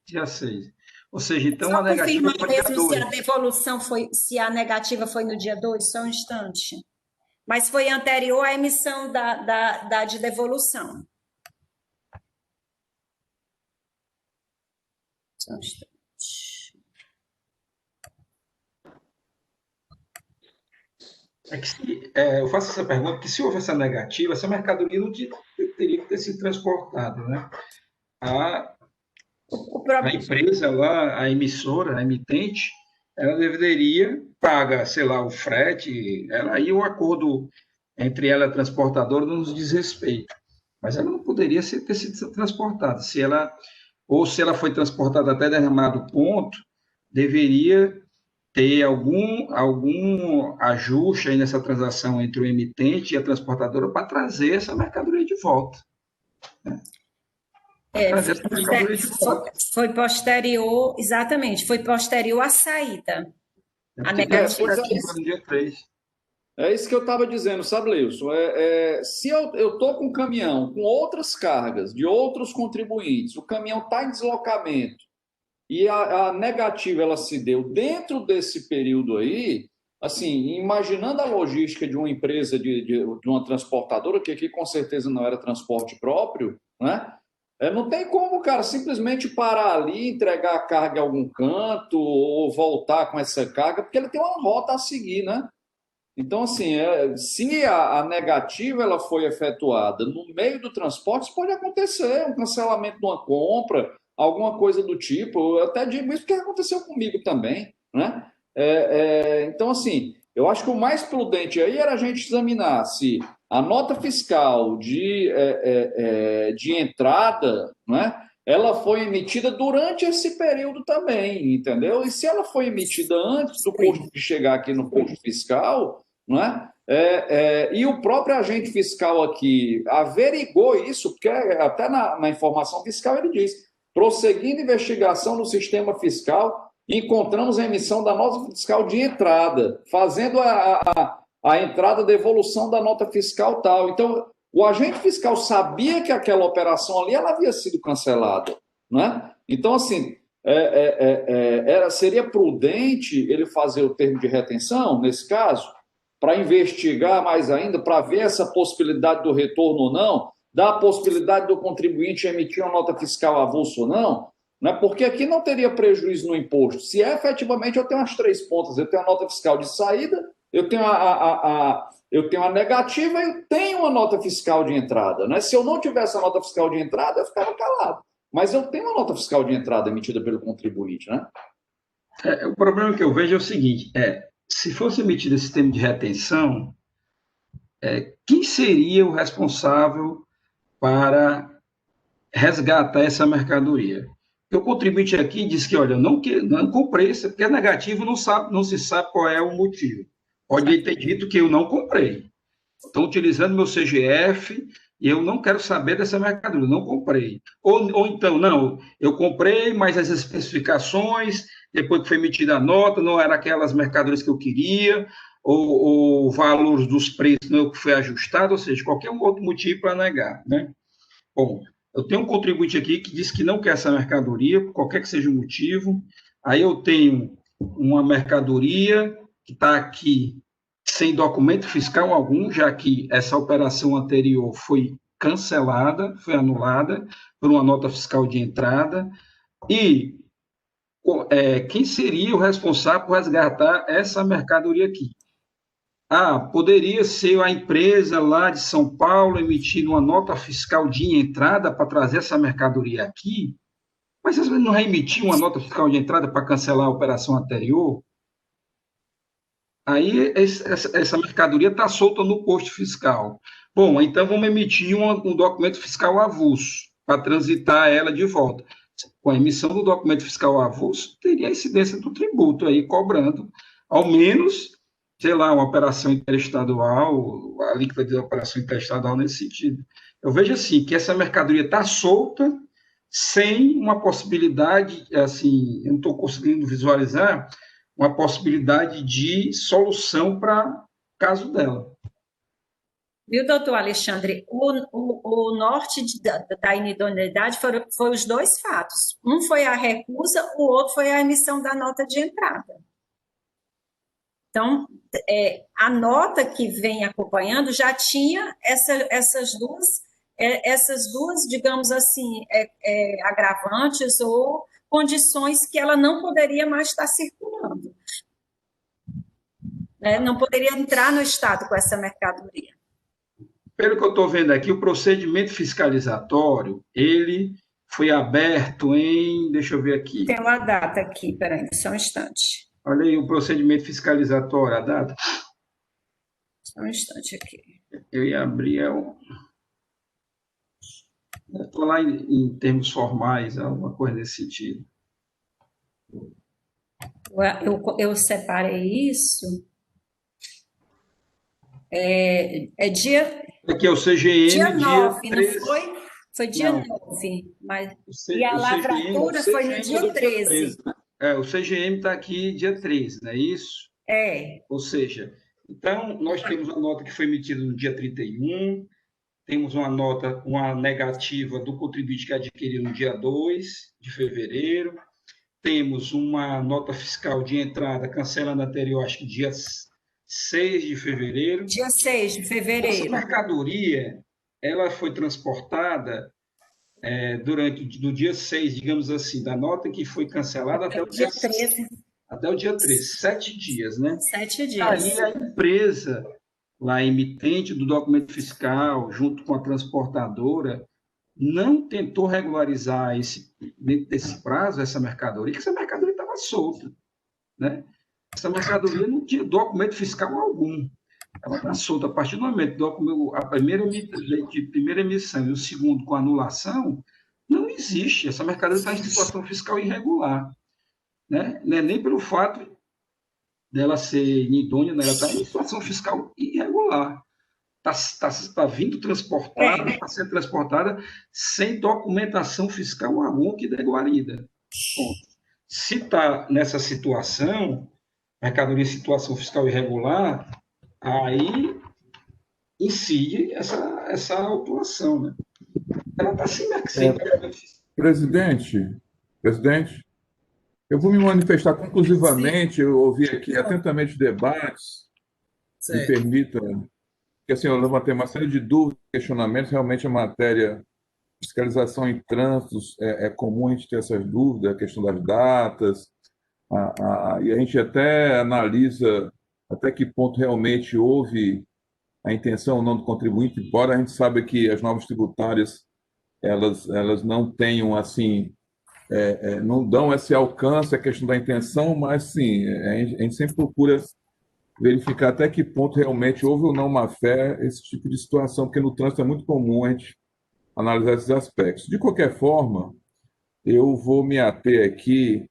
Dia 6. Ou seja, então Só a negativa confirmar foi dia mesmo 2. se a devolução foi, se a negativa foi no dia 2, só um instante. Mas foi anterior à emissão da de devolução. Só um instante. Eu faço essa pergunta, porque se houve essa negativa, essa mercadoria não teria que ter sido transportada, né? A empresa lá, a emissora, a emitente, ela deveria pagar, sei lá, o frete, aí o acordo entre ela e a transportadora não nos diz respeito. Mas ela não poderia ter sido transportada. Se ela foi transportada até determinado ponto, deveria ter algum ajuste aí nessa transação entre o emitente e a transportadora para trazer essa mercadoria de volta. Né? Foi posterior, exatamente, foi posterior à saída. A negativa. No dia 3. É isso que eu estava dizendo, sabe, Leilson? Se eu estou com um caminhão com outras cargas de outros contribuintes, o caminhão está em deslocamento, e a negativa ela se deu dentro desse período aí, assim, imaginando a logística de uma empresa, de uma transportadora, que aqui com certeza não era transporte próprio, né? Não tem como, cara, simplesmente parar ali, entregar a carga em algum canto ou voltar com essa carga, porque ele tem uma rota a seguir, né? Então, assim, se a negativa ela foi efetuada no meio do transporte, isso pode acontecer, um cancelamento de uma compra, alguma coisa do tipo. Eu até digo isso porque aconteceu comigo também, né? Então, assim, eu acho que o mais prudente aí era a gente examinar se a nota fiscal de entrada, né, ela foi emitida durante esse período também, entendeu? E se ela foi emitida antes do posto de chegar aqui no posto fiscal, né, e o próprio agente fiscal aqui averigou isso, porque até na informação fiscal ele diz: prosseguindo investigação no sistema fiscal, encontramos a emissão da nota fiscal de entrada, fazendo a entrada de devolução da nota fiscal tal. Então, o agente fiscal sabia que aquela operação ali ela havia sido cancelada, né? Então, assim, seria prudente ele fazer o termo de retenção, nesse caso, para investigar mais ainda, para ver essa possibilidade do retorno ou não, da possibilidade do contribuinte emitir uma nota fiscal avulsa ou não, né? Porque aqui não teria prejuízo no imposto. Se efetivamente eu tenho as 3 pontas, eu tenho a nota fiscal de saída, eu tenho a negativa e eu tenho uma nota fiscal de entrada, né? Se eu não tivesse a nota fiscal de entrada, eu ficava calado. Mas eu tenho uma nota fiscal de entrada emitida pelo contribuinte, né? O problema que eu vejo é o seguinte: se fosse emitido esse termo de retenção, quem seria o responsável para resgatar essa mercadoria? Porque o contribuinte aqui diz que, olha, não comprei, porque é negativo, não se sabe qual é o motivo. Pode ter dito que eu não comprei. Estou utilizando meu CGF e eu não quero saber dessa mercadoria, não comprei. Ou então, não, eu comprei, mas as especificações, depois que foi emitida a nota, não eram aquelas mercadorias que eu queria, ou o valor dos preços não foi ajustado, ou seja, qualquer outro motivo para negar, né? Bom, eu tenho um contribuinte aqui que diz que não quer essa mercadoria, por qualquer que seja o motivo. Aí eu tenho uma mercadoria que está aqui sem documento fiscal algum, já que essa operação anterior foi cancelada, foi anulada por uma nota fiscal de entrada. E quem seria o responsável por resgatar essa mercadoria aqui? Poderia ser a empresa lá de São Paulo emitindo uma nota fiscal de entrada para trazer essa mercadoria aqui, Mas vocês não reemitiu uma nota fiscal de entrada para cancelar a operação anterior? Aí essa mercadoria está solta no posto fiscal. Bom, então vamos emitir um documento fiscal avulso para transitar ela de volta. Com a emissão do documento fiscal avulso, teria a incidência do tributo aí cobrando, ao menos, sei lá, uma operação interestadual, a alíquota de operação interestadual nesse sentido. Eu vejo assim, que essa mercadoria está solta, sem uma possibilidade, assim, eu não estou conseguindo visualizar uma possibilidade de solução para o caso dela. Viu, doutor Alexandre? O norte da inidoneidade foi os dois fatos. Um foi a recusa, o outro foi a emissão da nota de entrada. Então, a nota que vem acompanhando já tinha essas duas, digamos assim, agravantes ou condições que ela não poderia mais estar circulando. Não poderia entrar no Estado com essa mercadoria. Pelo que eu estou vendo aqui, o procedimento fiscalizatório, ele foi aberto em... Deixa eu ver aqui. Tem uma data aqui, peraí, só um instante. Olha aí o procedimento fiscalizatório, a data. Só um instante aqui. Eu ia abrir... Estou lá em termos formais, alguma coisa nesse sentido. Eu separei isso. Dia... Aqui é o CGM, dia 9, dia 13. Não foi? Foi dia 9, mas... E a lavratura foi no dia 13. O CGM está aqui dia 13, não é isso? Ou seja, então, nós temos uma nota que foi emitida no dia 31, temos uma negativa do contribuinte que adquiriu no dia 2 de fevereiro, temos uma nota fiscal de entrada cancelando anterior, acho que dia 6 de fevereiro. Dia 6 de fevereiro. Essa mercadoria, ela foi transportada do dia 6, digamos assim, da nota que foi cancelada até o dia 13. Até o dia 13, 7 dias, né? 7 dias. Aí a empresa, lá emitente do documento fiscal, junto com a transportadora, não tentou regularizar dentro desse prazo essa mercadoria, que essa mercadoria estava solta, né? Essa mercadoria não tinha documento fiscal algum. Ela está solta. A partir do momento a primeira emissão e o segundo com anulação, não existe. Essa mercadoria está em situação fiscal irregular. Né? Não é nem pelo fato dela ser inidônea, né? Ela está em situação fiscal irregular. Está vindo transportada, está sendo transportada sem documentação fiscal alguma que dê guarida. Bom, se está nessa situação, mercadoria em situação fiscal irregular, aí incide essa autuação, né? Ela está sem Presidente, eu vou me manifestar conclusivamente. Eu ouvi aqui atentamente debates, me permita, que assim, eu levantei uma série de dúvidas, questionamentos. Realmente a matéria fiscalização em trânsitos é comum a gente ter essas dúvidas, a questão das datas, e a gente até analisa até que ponto realmente houve a intenção ou não do contribuinte, embora a gente saiba que as normas tributárias elas não tenham assim, não dão esse alcance à questão da intenção, mas sim, a gente sempre procura verificar até que ponto realmente houve ou não má fé, esse tipo de situação, porque no trânsito é muito comum a gente analisar esses aspectos. De qualquer forma, eu vou me ater aqui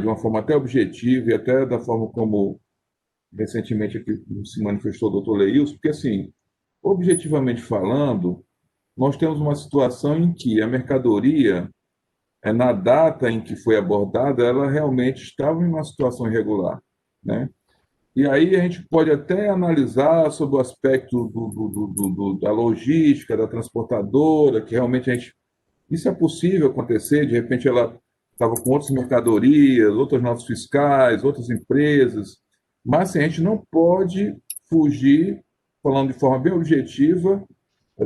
de uma forma até objetiva e até da forma como recentemente aqui se manifestou o doutor Leilson, porque, assim, objetivamente falando, nós temos uma situação em que a mercadoria, na data em que foi abordada, ela realmente estava em uma situação irregular, né? E aí a gente pode até analisar sobre o aspecto da logística, da transportadora, que realmente isso é possível acontecer, de repente ela estava com outras mercadorias, outras notas fiscais, outras empresas, mas assim, a gente não pode fugir, falando de forma bem objetiva,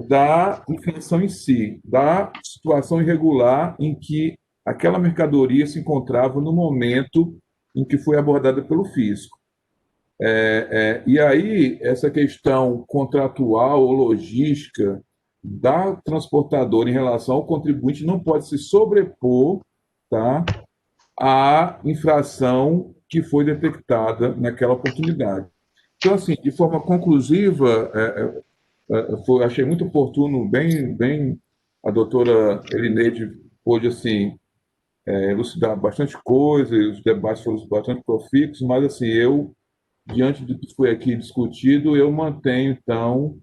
da intenção em si, da situação irregular em que aquela mercadoria se encontrava no momento em que foi abordada pelo fisco. E aí, essa questão contratual ou logística da transportadora em relação ao contribuinte não pode se sobrepor, tá, à infração que foi detectada naquela oportunidade. Então, assim, de forma conclusiva, achei muito oportuno, bem a doutora Elineide pôde, assim, elucidar bastante coisa, e os debates foram bastante profícuos, mas, assim, diante do que foi aqui discutido, eu mantenho, então,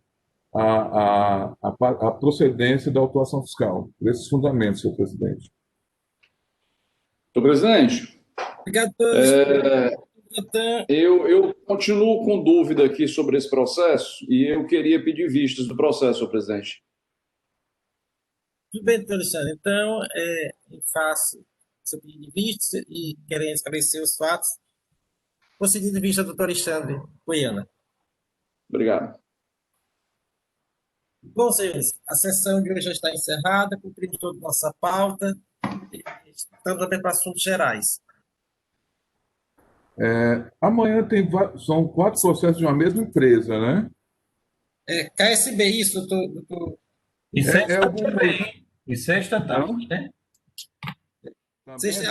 a procedência da autuação fiscal, por esses fundamentos, senhor presidente. Senhor presidente, Obrigado, Natan. eu continuo com dúvida aqui sobre esse processo e eu queria pedir vistas do processo, senhor presidente. Tudo bem, doutor Alexandre. Então, em face do seu pedido de vista e querendo esclarecer os fatos, concedido de vista, doutor Alexandre Goiana. Obrigado. Bom, senhores, a sessão de hoje já está encerrada, cumprimos toda a nossa pauta. Estamos abertos para assuntos gerais. Amanhã são 4 processos de uma mesma empresa, né? KSB, isso, doutor. E sexta também. E sexta também, né? Sexta é